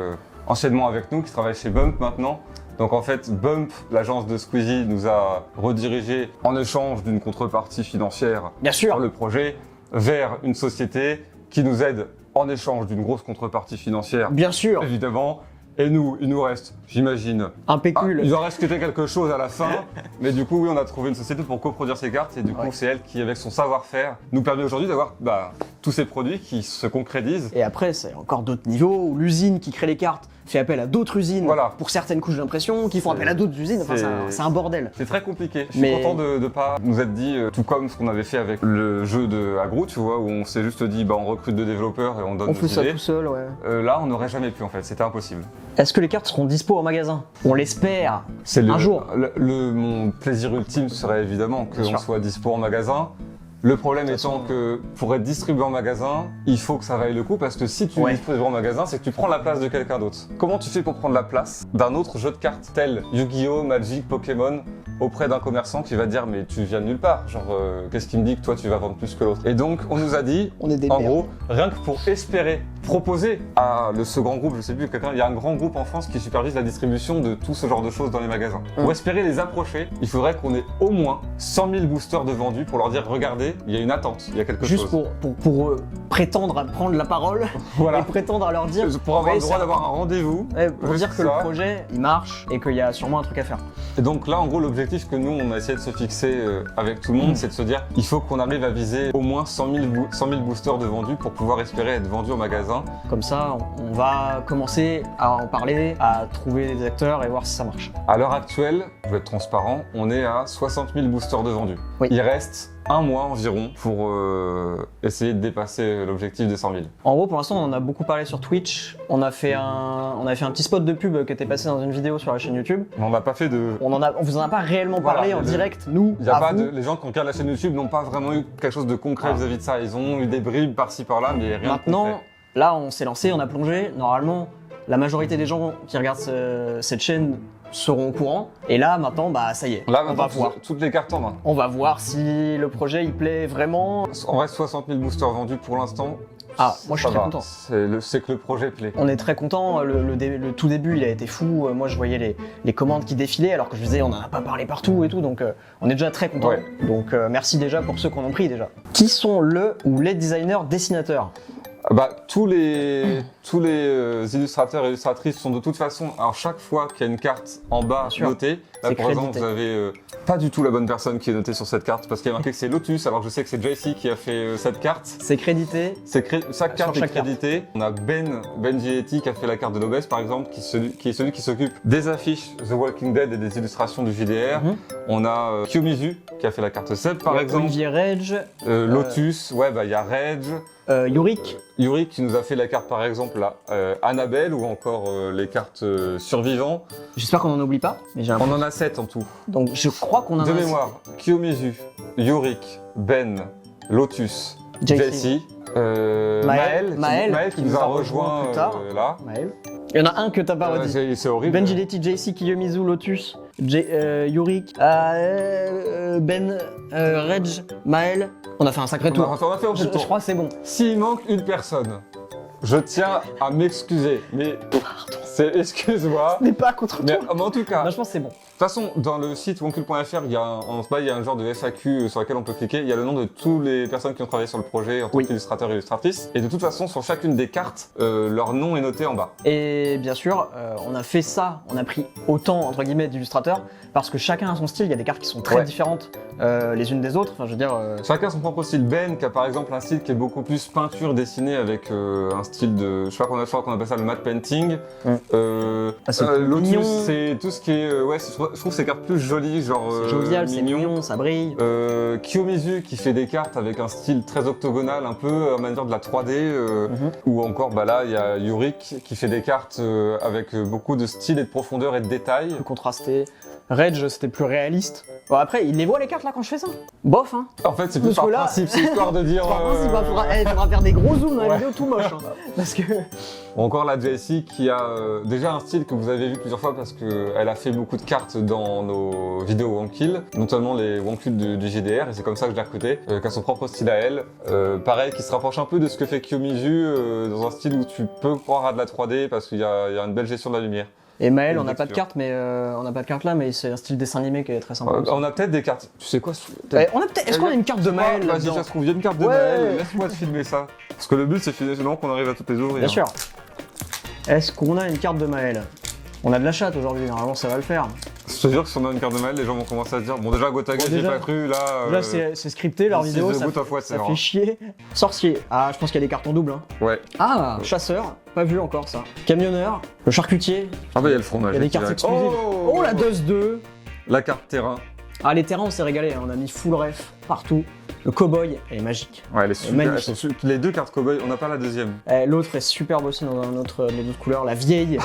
anciennement avec nous, qui travaille chez Bump maintenant. Donc en fait, Bump, l'agence de Squeezie, nous a redirigé en échange d'une contrepartie financière Bien sur sûr. le projet vers une société qui nous aide en échange d'une grosse contrepartie financière, Bien sûr. évidemment. Et nous, il nous reste, j'imagine, Un pécule. il en reste quelque chose à la fin, mais du coup, oui, on a trouvé une société pour coproduire ces cartes, et du coup, Ouais. c'est elle qui, avec son savoir-faire, nous permet aujourd'hui d'avoir tous ces produits qui se concrétisent. Et après, c'est encore d'autres niveaux où l'usine qui crée les cartes fait appel à d'autres usines Voilà. pour certaines couches d'impression, qui font C'est- appel à d'autres usines. Enfin, c'est- c'est un bordel. C'est très compliqué. Je suis Mais- content de ne pas nous être dit, tout comme ce qu'on avait fait avec le jeu de Agro, tu vois, où on s'est juste dit, on recrute 2 développeurs et on donne On nos fait ça idées. tout seul, ouais. Là, on n'aurait jamais pu, en fait, c'était impossible. Est-ce que les cartes seront dispo en magasin? On l'espère. C'est Un jour. Mon plaisir ultime serait évidemment Bien qu'on sûr. soit dispo en magasin. Le problème De toute étant façon- que pour être distribué en magasin, il faut que ça vaille le coup parce que si tu Ouais. es distribué en magasin, c'est que tu prends la place de quelqu'un d'autre. Comment tu fais pour prendre la place d'un autre jeu de cartes tel Yu-Gi-Oh, Magic, Pokémon auprès d'un commerçant qui va dire mais tu viens de nulle part, genre qu'est-ce qui me dit que toi tu vas vendre plus que l'autre? Et donc on nous a dit, On est des en merdes. gros, rien que pour espérer proposer à ce grand groupe, je sais plus, il y a un grand groupe en France qui supervise la distribution de tout ce genre de choses dans les magasins. Pour espérer les approcher, il faudrait qu'on ait au moins 100 000 boosters de vendus pour leur dire regardez, il y a une attente, il y a quelque Juste chose. pour prétendre à prendre la parole Voilà. et prétendre à leur dire. Pour avoir Ouais, le droit c'est- d'avoir un rendez-vous. Ouais, pour juste dire que ça. le projet il marche et qu'il y a sûrement un truc à faire. Et donc là, en gros, l'objectif que nous, on a essayé de se fixer avec tout le monde, c'est de se dire il faut qu'on arrive à viser au moins 100 000 boosters de vendus pour pouvoir espérer être vendus au magasin. Comme ça, on va commencer à en parler, à trouver des acteurs et voir si ça marche. À l'heure actuelle, je vais être transparent, on est à 60 000 boosters de vendus. Oui. Il reste un mois environ pour essayer de dépasser l'objectif des 100 000. En gros, pour l'instant, on en a beaucoup parlé sur Twitch. On a fait un petit spot de pub qui était passé dans une vidéo sur la chaîne YouTube. Mais on n'a pas fait de... On vous en a pas réellement Voilà, parlé en il y a direct, nous, Il y a à pas vous. les gens qui regardent la chaîne YouTube n'ont pas vraiment eu quelque chose de concret Voilà. vis-à-vis de ça. Ils ont eu des bribes par-ci par-là, mais rien de Maintenant, concret. là, on s'est lancé, on a plongé. Normalement, la majorité des gens qui regardent cette chaîne seront au courant. Et là, maintenant, ça y est, Là, on maintenant, va voir. toutes les cartes en main. On va voir si le projet il plaît vraiment. On reste 60 000 boosters vendus pour l'instant. Ah, moi, je suis Ça très va. content. C'est que le projet plaît. On est très content. Le tout début, il a été fou. Moi, je voyais les commandes qui défilaient, alors que je disais, on n'en a pas parlé partout et tout. Donc, on est déjà très content. Ouais. Donc, merci déjà pour ceux qu'on en pris déjà. Qui sont le ou les designers dessinateurs? Tous les illustrateurs et illustratrices sont de toute façon, alors chaque fois qu'il y a une carte en bas Bien sûr. notée, là C'est pour exemple crédité. vous avez pas du tout la bonne personne qui est notée sur cette carte parce qu'il y a marqué que c'est Lotus, alors je sais que c'est JC qui a fait cette carte. C'est crédité. Chaque carte est chaque carte. créditée. On a Ben Giletti qui a fait la carte de l'OBS par exemple, qui est celui qui s'occupe des affiches The Walking Dead et des illustrations du JDR. Mhm. On a Kiyomizu qui a fait la carte Seb par exemple. Olivier Reg, Lotus, il y a Reg. Yurik. Yuri qui nous a fait la carte par exemple là, Annabelle ou encore les cartes survivants. J'espère qu'on n'en oublie pas. Mais j'ai On l'impression- en a 7 en tout. Donc, je crois qu'on en De a. mémoire, Kiyomizu, Yurik, Ben, Lotus, JC. Jesse, Maël qui nous a rejoint plus tard. là. Maël. Il y en a un que t'as pas redit. C'est horrible. Ben Giletti, JC, Kiyomizu, Lotus, Yurik, Ben, Reg, Maël. On a fait un sacré tour. On a fait un Je, petit tour. je crois que c'est bon. S'il manque une personne, je tiens à m'excuser. Mais excuse-moi. Ce n'est pas contre Mais toi. en tout cas, Non, je pense que c'est bon. de toute façon, dans le site wonkul.fr, il y a en bas, il y a un genre de FAQ sur lequel on peut cliquer. Il y a le nom de toutes les personnes qui ont travaillé sur le projet en tant Oui. qu'illustrateurs et illustratrices. Et de toute façon, sur chacune des cartes, leur nom est noté en bas. Et bien sûr, on a fait ça, on a pris autant entre guillemets d'illustrateurs parce que chacun a son style. Il y a des cartes qui sont très Ouais. différentes les unes des autres. Enfin, je veux dire, Chacun son propre style. Ben, qui a par exemple un style qui est beaucoup plus peinture dessinée avec un style de. Je crois qu'on appelle ça le matte painting. c'est Lotus, mignon. c'est tout ce qui est... ouais, je trouve ces cartes plus jolies, genre... C'est jovial, c'est mignon, ça brille. Kiyomizu qui fait des cartes avec un style très octogonal, un peu à manière de la 3D, ou encore bah là il y a Yurik qui fait des cartes avec beaucoup de style et de profondeur et de détails. Plus contrasté. Rage, c'était plus réaliste. Bon, après, il les voit les cartes là quand je fais ça. Bof, hein. En fait c'est plus Parce par que là- principe, c'est histoire de dire... Par principe, bah, faudra faire des gros zooms dans la Ouais. vidéo tout moche. Hein. Parce que. Ou encore la Jessie qui a déjà un style que vous avez vu plusieurs fois parce qu'elle a fait beaucoup de cartes dans nos vidéos Wankill, notamment les Wankill du JDR, et c'est comme ça que je l'ai recruté, qui a son propre style à elle. Pareil, qui se rapproche un peu de ce que fait Kiyomizu, dans un style où tu peux croire à de la 3D parce qu'il y a une belle gestion de la lumière. Et Maël, Une on n'a pas de texture. carte, mais on n'a pas de carte là, mais c'est un style dessin animé qui est très sympa. aussi. On a peut-être des cartes. Tu sais quoi On a peut-être. Est-ce qu'on a une carte de Maël Vas-y, là-dedans ça se trouve, il y a une carte de Ouais. Maël, laisse-moi te filmer ça. Parce que le but c'est finalement qu'on arrive à toutes les ouvrir. Bien sûr. Est-ce qu'on a une carte de Maël? On a de la chatte aujourd'hui, normalement ça va le faire. Je te jure que si on a une carte de Maël, les gens vont commencer à se dire bon déjà Gotaga Bon, j'ai déjà- pas cru, là... Là c'est scripté leur this is vidéo, the ça, boot of what, ça c'est fait vrai. chier. Sorcier. Ah, je pense qu'il y a des cartes en double. Hein. Ouais. Ah, chasseur. Pas vu encore ça. Camionneur. Le charcutier. Ah bah il y a le fromage. Il y a des cartes exclusives. Oh, la DOS 2. La carte terrain. Ah, les terrains, on s'est régalé. Hein. On a mis full ref partout. Le cowboy, elle est magique. Ouais, elle est super. magnifique. elles sont les deux cartes cowboy, on n'a pas la deuxième. L'autre est superbe aussi dans une autre couleur. La vieille.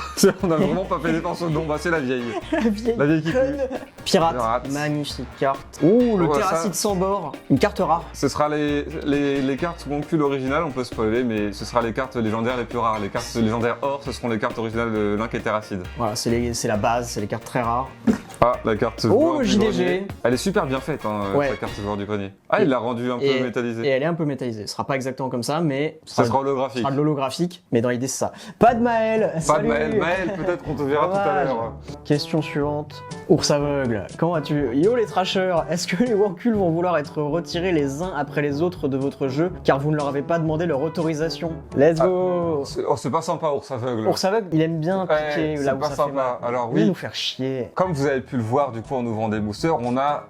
On a vraiment pas fait dépense au nom, bah c'est la vieille. La vieille. La vieille qui conne. Pirate. Pirate. Magnifique carte. Oh, le Ouais, terracide ça- sans bord. Une carte rare. Ce sera les cartes Wonkul originales, on peut spoiler, mais ce sera les cartes légendaires les plus rares. Les cartes légendaires or, ce seront les cartes originales de Link et Terracide. Voilà, c'est la base, c'est les cartes très rares. Ah, la carte Oh, joueur le du JDG. grenier. Elle est super bien faite, hein, Ouais. la carte joueur du grenier. Ah, il l'a rendue un peu Et métallisée. elle est un peu métallisée. Ce sera pas exactement comme ça, mais Ça sera ce holographique. sera de l'holographique. Mais dans l'idée, c'est ça. Pas de Maël. Pas Salut. de Maël. Maël, peut-être qu'on te verra tout à Dommage. l'heure. Question suivante. Ours aveugle, comment vas-tu? Yo les trashers, est-ce que les Wankuls vont vouloir être retirés les uns après les autres de votre jeu car vous ne leur avez pas demandé leur autorisation? Let's go. C'est pas sympa, ours aveugle. Ours aveugle, il aime bien Ouais, piquer c'est là où pas ça fait mal. sympa. Alors Il va oui, nous faire chier. comme vous avez pu le voir du coup en ouvrant des boosters, on a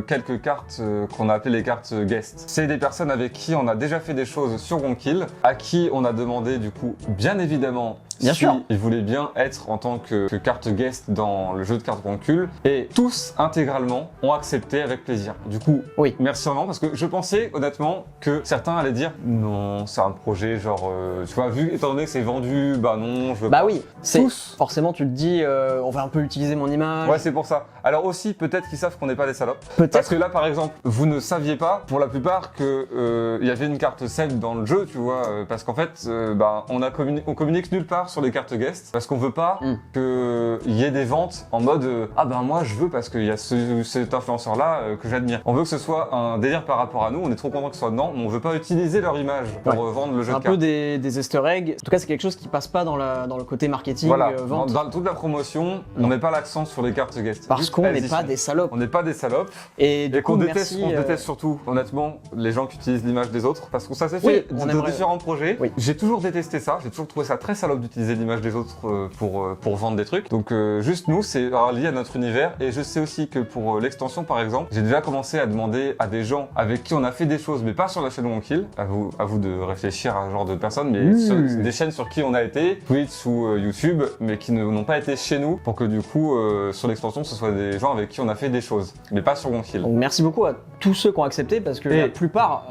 quelques cartes qu'on a appelées les cartes guest. C'est des personnes avec qui on a déjà fait des choses sur Wankill, à qui on a demandé du coup, bien évidemment, Bien si sûr. ils voulaient bien être en tant que carte guest dans le jeu de cartes Wankill, et tous intégralement ont accepté avec plaisir. Du coup, Oui. merci vraiment parce que je pensais honnêtement que certains allaient dire non, c'est un projet genre, tu vois, vu étant donné que c'est vendu, bah non, je veux Bah pas. oui, c'est Tous. forcément tu te dis on va un peu utiliser mon image. Ouais, c'est pour ça. Alors aussi, peut-être qu'ils savent qu'on n'est pas des salopes. Peut-être. Parce que là, par exemple, vous ne saviez pas, pour la plupart, que il y avait une carte save dans le jeu, tu vois, parce qu'en fait, bah, on communique nulle part sur les cartes guest, parce qu'on veut pas qu'il y ait des ventes en mode ah ben moi je veux parce qu'il y a cet influenceur-là que j'admire. On veut que ce soit un délire par rapport à nous, on est trop content que ce soit dedans, mais on veut pas utiliser leur image pour vendre le jeu un de peu cartes. des easter eggs. En tout cas, c'est quelque chose qui passe pas dans le côté marketing, Voilà, vente. dans toute la promotion, on met pas l'accent sur les cartes guest. Parce Juste, qu'on elles n'est y pas sont. des salopes. On n'est pas des salopes. Et du Et qu'on coup, déteste, merci. on déteste surtout, honnêtement, les gens qui utilisent l'image des autres, parce que ça s'est Oui, fait on de aimerait- différents projets. Oui. J'ai toujours détesté ça, j'ai toujours trouvé ça très salope d'utiliser l'image des autres pour vendre des trucs. Donc juste nous, c'est lié à notre univers. Et je sais aussi que pour l'extension, par exemple, j'ai déjà commencé à demander à des gens avec qui on a fait des choses, mais pas sur la chaîne Wankill. À vous de réfléchir à ce genre de personnes, mais sur des chaînes sur qui on a été, Twitch ou YouTube, mais qui n'ont pas été chez nous, pour que du coup, sur l'extension, ce soit des gens avec qui on a fait des choses, mais pas sur Wankill. Donc merci beaucoup à tous ceux qui ont accepté parce que Et- la plupart,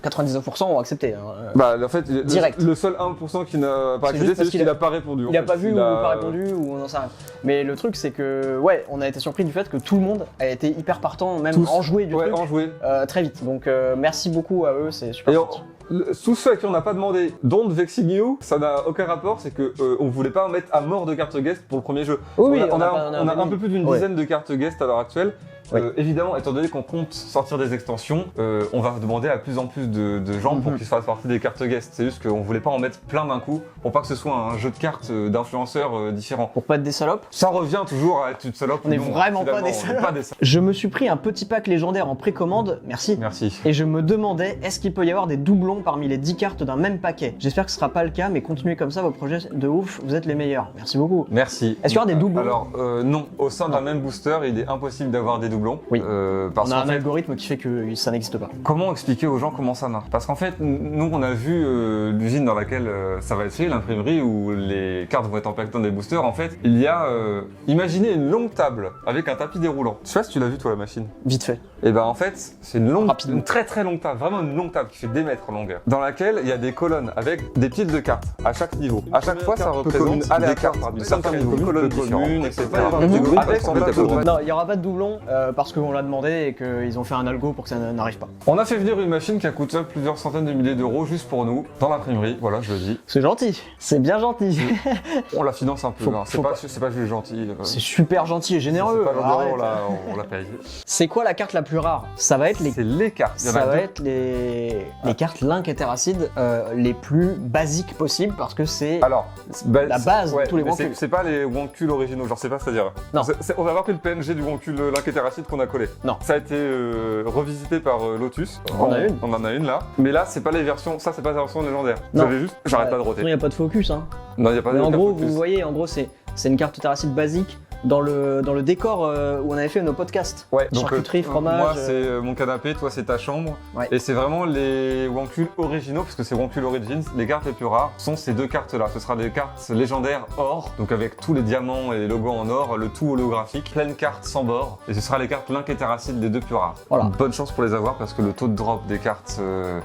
99% ont accepté. Hein. Bah en fait, Direct. le seul 1% qui n'a pas C'est accepté, juste c'est parce juste qu'il qu'il a- n'a pas répondu. Il a pas vu ou pas répondu ou on en sait rien. Mais le truc c'est que ouais, on a été surpris du fait que tout le monde a été hyper partant, même Tous. enjoué du Ouais, truc enjoué. très vite. Donc merci beaucoup à eux, c'est super Et gentil. tous ceux à qui on n'a pas demandé don't vexing you, ça n'a aucun rapport, c'est que on voulait pas mettre à mort de cartes guest pour le premier jeu. Oui, on a pas- un mis- peu plus d'une Ouais. dizaine de cartes guest à l'heure actuelle. Oui. Évidemment, étant donné qu'on compte sortir des extensions, on va demander à plus en plus de gens pour Mhm. qu'ils fassent partie des cartes guest. C'est juste qu'on voulait pas en mettre plein d'un coup pour pas que ce soit un jeu de cartes d'influenceurs différents. Pour pas être des salopes. Ça revient toujours à être une salope. On est ou non, vraiment pas finalement, des on est salopes. pas des salopes. Je me suis pris un petit pack légendaire en précommande, merci. Merci. Et je me demandais, est-ce qu'il peut y avoir des doublons doublons parmi les 10 cartes d'un même paquet. J'espère que ce sera pas le cas, mais continuez comme ça, vos projets de ouf, vous êtes les meilleurs. Merci beaucoup. Merci. Est-ce qu'il y aura des doublons? Alors, non. Au sein d'un même booster, il est impossible d'avoir des doublons. Oui. Parce On a qu'en un fait, algorithme qui fait que ça n'existe pas. comment expliquer aux gens comment ça marche? Parce qu'en fait, nous, on a vu l'usine dans laquelle ça va être fait, l'imprimerie où les cartes vont être empaquetées dans des boosters. En fait, il y a, imaginez une longue table avec un tapis déroulant. Je sais pas si tu l'as vu, toi, la machine. Vite fait. Et ben en fait, c'est une Rapidement. très très longue table, vraiment une longue table qui fait des mètres en longueur, dans laquelle il y a des colonnes avec des piles de cartes à chaque niveau. À chaque fois, ça représente des cartes d'un certain niveau, une colonne commune, etc. Avec en fait, Non, il n'y aura pas de doublons parce qu'on l'a demandé et qu'ils ont fait un algo pour que ça n'arrive pas. on a fait venir une machine qui a coûté plusieurs centaines de milliers d'euros juste pour nous, dans l'imprimerie, voilà, je le dis. C'est gentil, c'est bien gentil. On la finance un peu, Faut- hein. faut pas- C'est pas juste gentil. C'est super gentil et généreux. C'est pas gentil, arrête. on la paye. C'est quoi la carte la plus rare? Ça va être les C'est les cartes. Il y en Ça a va deux. être les cartes Link et Terracid les plus basiques possibles parce que c'est Alors, la base de tous les mais Wankuls. c'est pas les Wankuls originaux, genre c'est pas, c'est-à-dire. Non. On va avoir que le PNG du Wankul Link et Terracid qu'on a collé. Non. Ça a été revisité par Lotus. On en a une. On en a une là. Mais là, c'est pas les versions. Ça, c'est pas la version légendaire. Non. Vous savez juste. J'arrête pas de Il roter. n'y a pas de focus. Hein. Non, il y a pas Mais de en aucun gros, focus. vous voyez, en gros, c'est une carte Terracid basique dans le décor où on avait fait nos podcasts. Ouais, Charcuterie, fromage. Moi, c'est mon canapé, toi, c'est ta chambre. Ouais. Et c'est vraiment les Wankuls originaux, parce que c'est Wankul Origins. Les cartes les plus rares sont ces deux cartes-là. Ce sera des cartes légendaires or, donc avec tous les diamants et les logos en or, le tout holographique, pleine carte sans bord. Et ce sera les cartes Link et Terracid, les deux plus rares. Voilà. Bonne chance pour les avoir, parce que le taux de drop des cartes,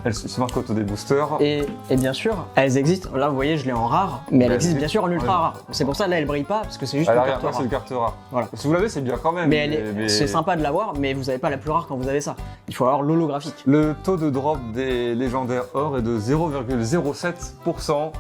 elles se marquent au taux des boosters. Et bien sûr, elles existent. Là, vous voyez, je l'ai en rare, mais elle Bah, existe c'est- bien sûr en ultra ouais. rare. C'est pour ça, là, elle brille pas, parce que c'est juste À une l'arrière, carte là, rare. c'est une carte rare. Voilà. Si vous l'avez, c'est bien quand même. Mais c'est sympa de l'avoir, mais vous n'avez pas la plus rare quand vous avez ça. Il faut avoir l'holographique. Le taux de drop des légendaires or est de 0,07%.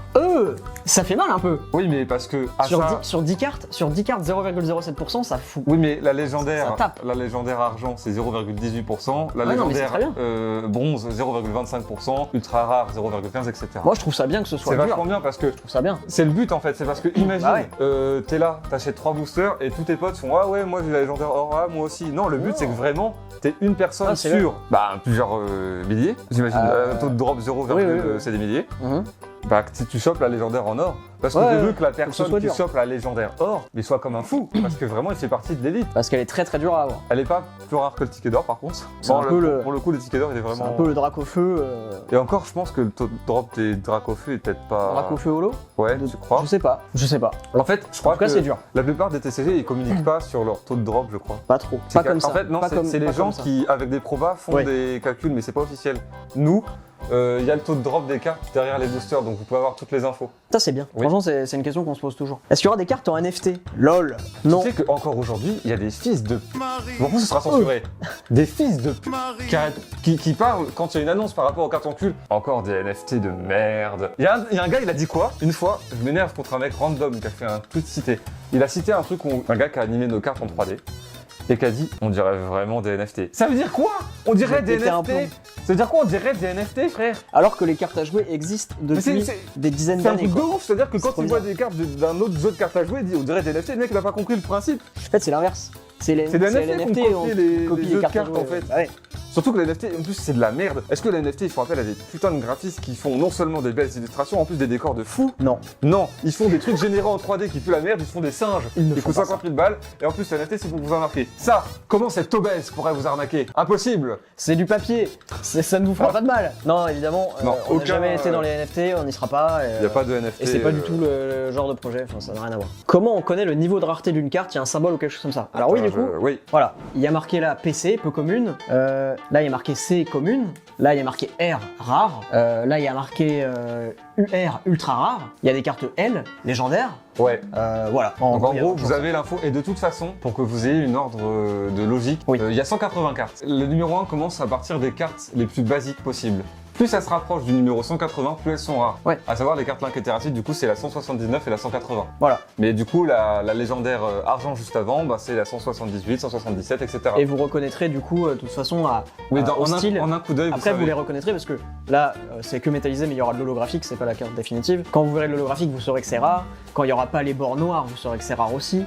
Ça fait mal un peu. Oui, mais parce que à Sur, ça... 10 cartes, 0,07%, ça fout. Oui, mais la Ça légendaire, tape. la légendaire argent, c'est 0,18%. La Ouais, non, mais c'est légendaire très bien. bronze, 0,25%. Ultra rare, 0,15%, etc. Moi, je trouve ça bien que ce soit C'est dur. vachement bien parce que Je trouve ça bien. c'est le but en fait. C'est parce que imagine, Bah ouais. t'es là, t'achètes 3 boosters et tous tes potes font ah ouais, moi j'ai la légendaire or, ah, moi aussi. Non, le but c'est que vraiment t'es une personne Ah, c'est sur plusieurs milliers. J'imagine taux de drop 0, oui, oui. c'est des milliers. Mhm. Bah, si tu chopes la légendaire en or, parce que Ouais, tu veux ouais, que la que ce personne soit qui dur. chope la légendaire or, il soit comme un fou, parce que vraiment il fait partie de l'élite. Parce qu'elle est très très dure à avoir. Elle est pas plus rare que le ticket d'or par contre. C'est un peu le- Pour le coup, le ticket d'or il est C'est vraiment. un peu le drac au feu. Et encore, je pense que le taux de drop des dracs au feu est peut-être pas. Drac au feu holo. Ouais, tu crois Je sais pas. Je sais pas. En fait, je En crois tout cas, que c'est dur. la plupart des TCG ils communiquent pas sur leur taux de drop, je crois. Pas trop. C'est Pas comme en ça. fait, non, Pas comme- c'est les pas gens comme ça. qui, avec des probas, font Ouais. des calculs, mais c'est pas officiel. Nous, il y a le taux de drop des cartes derrière les boosters, donc vous pouvez avoir toutes les infos. Ça, c'est bien. Oui. Franchement, c'est une question qu'on se pose toujours. Est-ce qu'il y aura des cartes en NFT? LOL. Non. Tu sais qu'encore aujourd'hui, il y a des fils de... Bon, ce sera censuré. Des fils de... qui parlent quand il y a une annonce par rapport aux cartes en cul. Encore des NFT de merde. Il y a un gars, il a dit quoi? Une fois, je m'énerve contre un mec random qui a fait un tweet cité. Il a cité un truc où un gars qui a animé nos cartes en 3D. Et qui a dit, on dirait vraiment des NFT. Ça veut dire quoi? On dirait des pété un NFT? plomb. Ça veut dire quoi? On dirait des NFT, frère? Alors que les cartes à jouer existent depuis c'est- des dizaines C'est un d'années. truc de quoi. ouf, c'est-à-dire que quand trop il voit bizarre. des cartes d'un autre jeu de cartes à jouer, il dit on dirait des NFT, le mec il a pas compris le principe. En fait, c'est l'inverse. C'est les C'est des c'est NFT les qu'on copie les copie jeux de à cartes, jouer. en fait. Ah ouais. Surtout que les NFT, en plus c'est de la merde. Est-ce que les NFT ils font appel à des putains de graphistes qui font non seulement des belles illustrations, en plus des décors de fou? Non. Non, ils font des trucs générés en 3D qui puent la merde, ils font des singes. Ils ne font coûtent pas 50 000 balles, et en plus les NFT c'est pour vous arnaquer. Ça, comment cette obèse pourrait vous arnaquer? Impossible. C'est du papier. Ça ne vous fera pas de mal. Non, évidemment. Non, on n'a aucun, jamais été dans les NFT, on n'y sera pas. Il n'y a pas de NFT. Et c'est pas du tout le genre de projet, enfin ça n'a rien à voir. Comment on connaît le niveau de rareté d'une carte? Il y a un symbole ou quelque chose comme ça. Alors oui, du coup, Oui. voilà, il y a marqué là PC, peu commune. Là, il y a marqué C, commune. Là, il y a marqué R, rare. Là, il y a marqué UR, ultra rare. Il y a des cartes L, légendaires. Ouais. Voilà. Donc en il y a gros, autre vous chose. avez l'info, et de toute façon, pour que vous ayez une ordre de logique, Oui. il y a 180 cartes. Le numéro 1 commence à partir des cartes les plus basiques possibles. Plus ça se rapproche du numéro 180, plus elles sont rares. Ouais. À savoir les cartes Link et Terracid, du coup c'est la 179 et la 180. Voilà. Mais du coup la légendaire argent juste avant, bah, c'est la 178, 177, etc. Et vous reconnaîtrez du coup, de toute façon, Oui, au style. en un coup d'œil, Après, vous savez. les reconnaîtrez parce que là, c'est que métallisé, mais il y aura de l'holographique, c'est pas la carte définitive. Quand vous verrez de l'holographique, vous saurez que c'est rare. Quand il y aura pas les bords noirs, vous saurez que c'est rare aussi.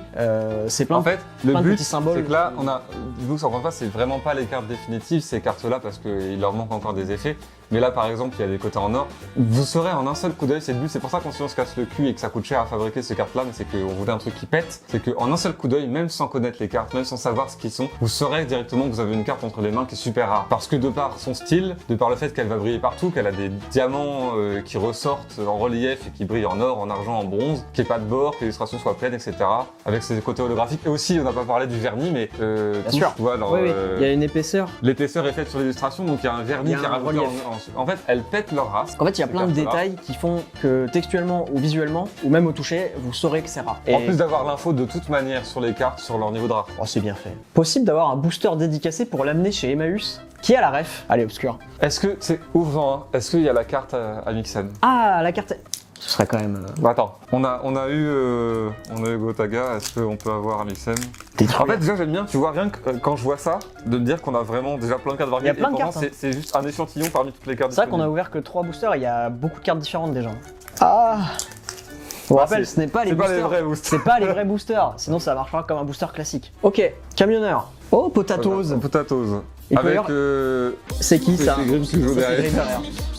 C'est plein En fait, le plein de but, petits symboles. c'est que là, on a, vous encore pas, c'est vraiment pas les cartes définitives, ces cartes-là, parce qu'il leur manque encore des effets. Mais là, par exemple, il y a des côtés en or. Vous saurez en un seul coup d'œil, c'est le but. C'est pour ça qu'on se casse le cul et que ça coûte cher à fabriquer ces cartes-là, mais c'est qu'on voulait un truc qui pète. C'est qu'en un seul coup d'œil, même sans connaître les cartes, même sans savoir ce qu'ils sont, vous saurez directement que vous avez une carte entre les mains qui est super rare. Parce que de par son style, de par le fait qu'elle va briller partout, qu'elle a des diamants qui ressortent en relief et qui brillent en or, en argent, en bronze, qu'il n'y ait pas de bord, que l'illustration soit pleine, etc. Avec ses côtés holographiques. Et aussi, on n'a pas parlé du vernis, mais Bien sûr. tu vois, alors, Oui, oui, il y a une épaisseur. l'épaisseur est faite sur l'illustration, donc il y a un vernis Il y a qui est un rajouté relief. en fait, elles pètent leur race. En fait, il y a ces plein de cartes-là. détails qui font que textuellement ou visuellement, ou même au toucher, vous saurez que c'est rare. En plus d'avoir l'info de toute manière sur les cartes, sur leur niveau de rare. Oh, c'est bien fait. Possible d'avoir un booster dédicacé pour l'amener chez Emmaüs. Qui a la ref? Allez, obscur. Est-ce que, c'est ouvre hein, est-ce qu'il y a la carte à Mixen? Ah, la carte. Ce serait quand même. Bah attends, on a eu Gotaga, est-ce qu'on peut avoir Amixem? Détruire. En fait déjà j'aime bien, tu vois, rien que quand je vois ça, de me dire qu'on a vraiment déjà plein de cartes variées. Il y a plein et de pourtant, cartes, hein. c'est juste un échantillon parmi toutes les cartes. C'est vrai qu'on a disponibles. ouvert que 3 boosters, il y a beaucoup de cartes différentes déjà. Ah. Je vous Ah, rappelle, ce n'est pas les C'est pas les boosters. vrais boosters. C'est pas les vrais boosters, sinon ça marchera comme un booster classique. Ok, camionneur. Oh, potatoes. Potatoes. Et Avec d'ailleurs, c'est qui ça c'est Grim qui joue Ça, c'est derrière. Grim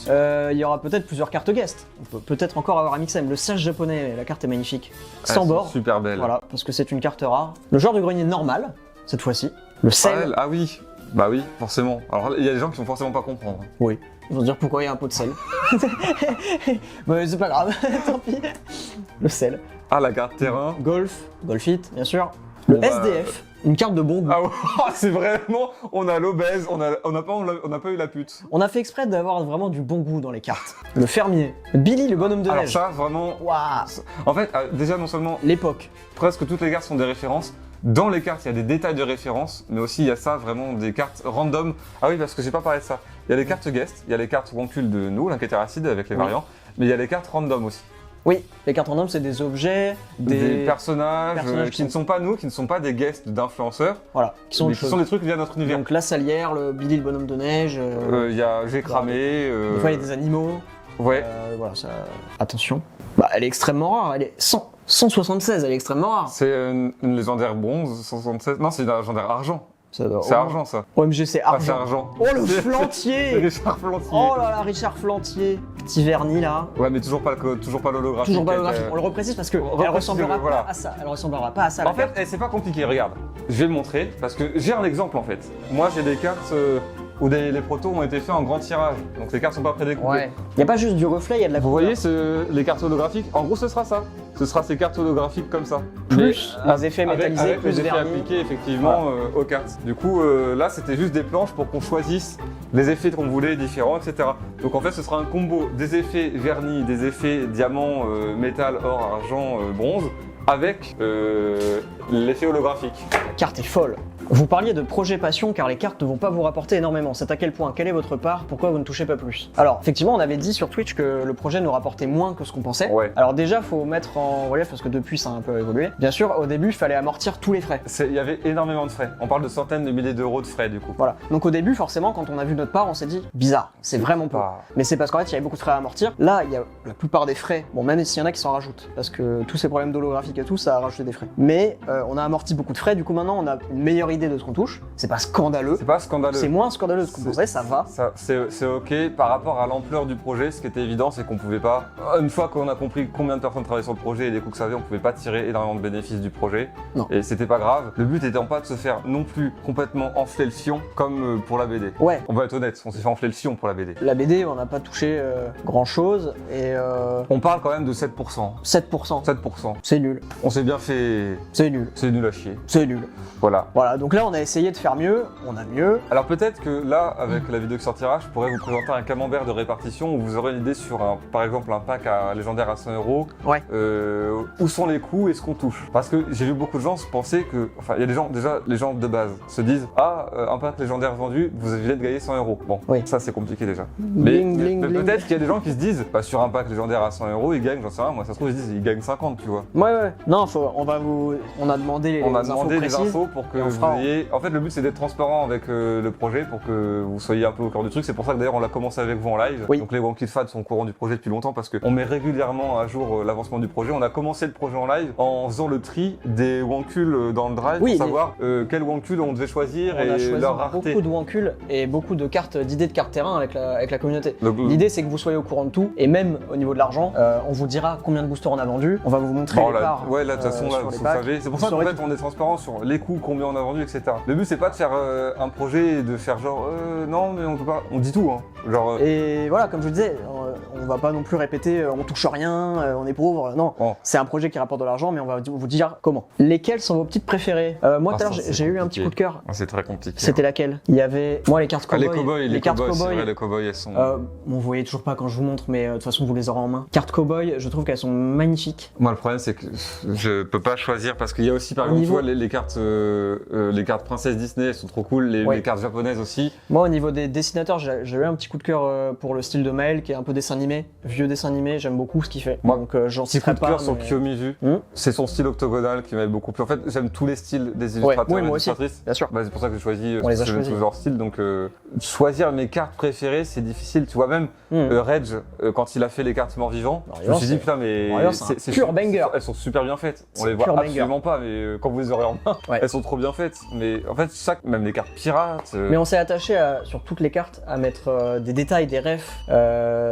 derrière. Il y aura peut-être plusieurs cartes guest. On peut peut-être encore avoir un Mixem. Le sage japonais, la carte est magnifique. Sans Elles sont bord. Super belle. Voilà, parce que c'est une carte rare. Le joueur du grenier normal, cette fois-ci. Le sel. Ah oui, bah oui, forcément. Alors il y a des gens qui vont forcément pas comprendre. Oui. Ils vont se dire pourquoi il y a un pot de sel. Mais c'est pas grave, tant pis. Le sel. Ah la carte terrain. Golf, Golfit, bien sûr. Le Bon, bah, SDF, une carte de bon goût. Ah ouais, c'est vraiment, on a l'obèse, on n'a pas eu la pute. On a fait exprès d'avoir vraiment du bon goût dans les cartes. Le fermier. Billy, le bonhomme de Alors neige. ça, vraiment, Waouh. en fait, déjà non seulement L'époque. presque toutes les cartes sont des références. Dans les cartes, il y a des détails de référence, mais aussi il y a ça, vraiment des cartes random. Ah oui, parce que j'ai pas parlé de ça. Il y a les cartes guest, il y a les cartes Rancule de nous, l'inquiéteur acide avec les Oui. variants, mais il y a les cartes random aussi. Oui, les cartes random, c'est des objets, Des personnages, personnages qui ne sont pas nous, qui ne sont pas des guests d'influenceurs, Voilà, qui sont mais autre qui chose. sont des trucs via notre univers. Donc la salière, le Billy, le bonhomme de neige. Il y a J'ai cramé. Des fois, il y a des animaux. Ouais. Voilà, ça. Attention. Bah, elle est extrêmement rare. Elle est 176, elle est extrêmement rare. C'est une légendaire bronze, 176. Non, c'est une légendaire argent. Ça doit- C'est oh. argent ça. OMG, c'est Ah, c'est argent. argent. Oh, le C'est flantier. Richard Flantier. Oh là là, Richard Flantier. Petit vernis là. Ouais, mais toujours pas l'holographique. Toujours pas holographique. On le reprécise parce que elle reprécise-le, ressemblera voilà. pas à ça. Elle ressemblera pas à ça. En la fait, carte. c'est pas compliqué, regarde. Je vais le montrer parce que j'ai un exemple en fait. Moi, j'ai des cartes où les protos ont été faits en grand tirage. Donc les cartes sont pas prédécoupées. Ouais. Y a pas juste du reflet, y a de la Vous couleur. voyez les cartes holographiques? En gros, ce sera ça. Ce sera ces cartes holographiques comme ça. Plus Mais les effets avec- métallisés, avec plus les effets vernis. appliqués effectivement aux cartes. Du coup, là, c'était juste des planches pour qu'on choisisse les effets qu'on voulait différents, etc. Donc en fait, ce sera un combo des effets vernis, des effets diamant, métal, or, argent, bronze, avec l'effet holographique. La carte est folle. Vous parliez de projet passion car les cartes ne vont pas vous rapporter énormément. C'est à quel point? Quelle est votre part? Pourquoi vous ne touchez pas plus? Alors, effectivement, on avait dit sur Twitch que le projet nous rapportait moins que ce qu'on pensait. Ouais. Alors déjà, faut mettre en relief parce que depuis, ça a un peu évolué. Bien sûr, au début, il fallait amortir tous les frais. Il y avait énormément de frais. On parle de centaines de milliers d'euros de frais du coup. Voilà. Donc au début, forcément, quand on a vu notre part, on s'est dit bizarre, c'est vraiment peu. pas- Mais c'est parce qu'en fait, il y avait beaucoup de frais à amortir. Là, il y a la plupart des frais. Bon, même s'il y en a qui s'en rajoutent, parce que tous ces problèmes d'holographique et tout, ça a rajouté des frais. Mais on a amorti beaucoup de frais. Du coup, maintenant, on a une meilleure idée de ce qu'on touche. C'est pas scandaleux. C'est pas scandaleux. C'est moins scandaleux de ce qu'on C'est- pensait, ça va. C'est ok par rapport à l'ampleur du projet. Ce qui était évident, c'est qu'on pouvait pas. Une fois qu'on a compris combien de personnes travaillaient sur le projet et les coûts que ça avait, on pouvait pas tirer énormément de bénéfices du projet. Non. Et c'était pas grave. Le but étant pas de se faire non plus complètement enfler le fion comme pour la BD. Ouais. On va être honnête, on s'est fait enfler le fion pour la BD. La BD, on n'a pas touché grand chose et On parle quand même de 7%. 7%. 7%. C'est nul. On s'est bien fait. C'est nul. C'est nul à chier. C'est nul. Voilà. Voilà, donc là, on a essayé de faire mieux. On a mieux. Alors peut-être que là, avec la vidéo qui sortira, je pourrais vous présenter un camembert de répartition où vous aurez une idée sur, par exemple, un pack à légendaire à 100 €. Ouais. Où sont les coûts et ce qu'on touche. Parce que j'ai vu beaucoup de gens se penser que... Enfin, il y a des gens, déjà, les gens de base se disent « Ah, un pack légendaire vendu, vous venez de gagner 100 €. » Bon, Oui. ça c'est compliqué déjà. Bling, bling, mais bling. peut-être qu'il y a des gens qui se disent bah, sur un pack légendaire à 100 €, ils gagnent, j'en sais rien, moi ça se trouve, ils se disent ils gagnent 50, tu vois. Ouais, ouais. Ouais. Non, on a demandé les On a infos demandé des précises. infos pour que et on vous fera. ayez... En fait, le but, c'est d'être transparent avec le projet pour que vous soyez un peu au cœur du truc. C'est pour ça que d'ailleurs, on l'a commencé avec vous en live. Oui. Donc les Wonky Fans sont au courant du projet depuis longtemps parce qu'on met régulièrement à jour l'avancement du projet. On a commencé le projet en live en faisant le tri des Wankuls dans le drive Oui, pour savoir quel Wankul on devait choisir On a et choisi leur rareté. beaucoup de Wankuls et beaucoup de cartes, d'idées de cartes terrain avec la communauté. Donc, L'idée c'est que vous soyez au courant de tout et même au niveau de l'argent, on vous dira combien de boosters on a vendu, on va vous montrer bon, les là, parts. ouais, là, de toute façon, là, sur les vous packs. savez. C'est pour Vous ça qu'en saurez fait, on est transparent sur les coûts, combien on a vendu, etc. Le but, c'est pas de faire un projet et de faire genre, non, mais on peut pas. On dit tout, hein. Genre, Et voilà, comme je vous disais, on va pas non plus répéter on touche rien, on est pauvre. Non, bon. c'est un projet qui rapporte de l'argent, mais on va vous dire comment. Lesquelles sont vos petites préférées Moi, Ah, tout à l'heure, ça, c'est j'ai eu un petit compliqué. coup de cœur. C'est très compliqué. C'était laquelle Il y avait, moi, les cartes Ah, cowboy. les cartes cowboys, c'est cowboy. vrai, les cowboys, elles sont. Bon, vous voyez toujours pas quand je vous montre, mais de toute façon, vous les aurez en main. Cartes cowboy, je trouve qu'elles sont magnifiques. Moi, le problème, c'est que je peux pas choisir parce qu'il y a aussi, par Au exemple, niveau- tu vois, les cartes princesse Disney, elles sont trop cool. Ouais. Les cartes japonaises aussi. Moi, au niveau des dessinateurs, j'ai eu un petit coup de cœur pour le style de Maël, qui est un peu dessin animé, vieux dessin animé. J'aime beaucoup ce qu'il fait. Moi, Donc, j'en Petit coup citerai de pas. cœur sur mais- Kiyomizu. C'est son style octogonal qui m'aime beaucoup plu. En fait, j'aime tous les styles des illustrateurs oui, et moi aussi. illustratrices. Bien sûr. Bah, c'est pour ça que j'ai choisi On les a parce que j'aime choisis. tous leurs styles. Donc, choisir mes cartes préférées, c'est difficile. Tu vois, même Reg, quand il a fait les cartes morts-vivants, je me Mort-vivant, suis dit, c'est- putain, mais Mort-vivant, c'est un pur banger. Elles sont super bien faites. On C'est les voit pur banger. absolument pas, mais quand vous les aurez en main, Ouais. elles sont trop bien faites. Mais en fait, même les cartes pirates. Mais on s'est attaché sur toutes les cartes à mettre des détails, des refs.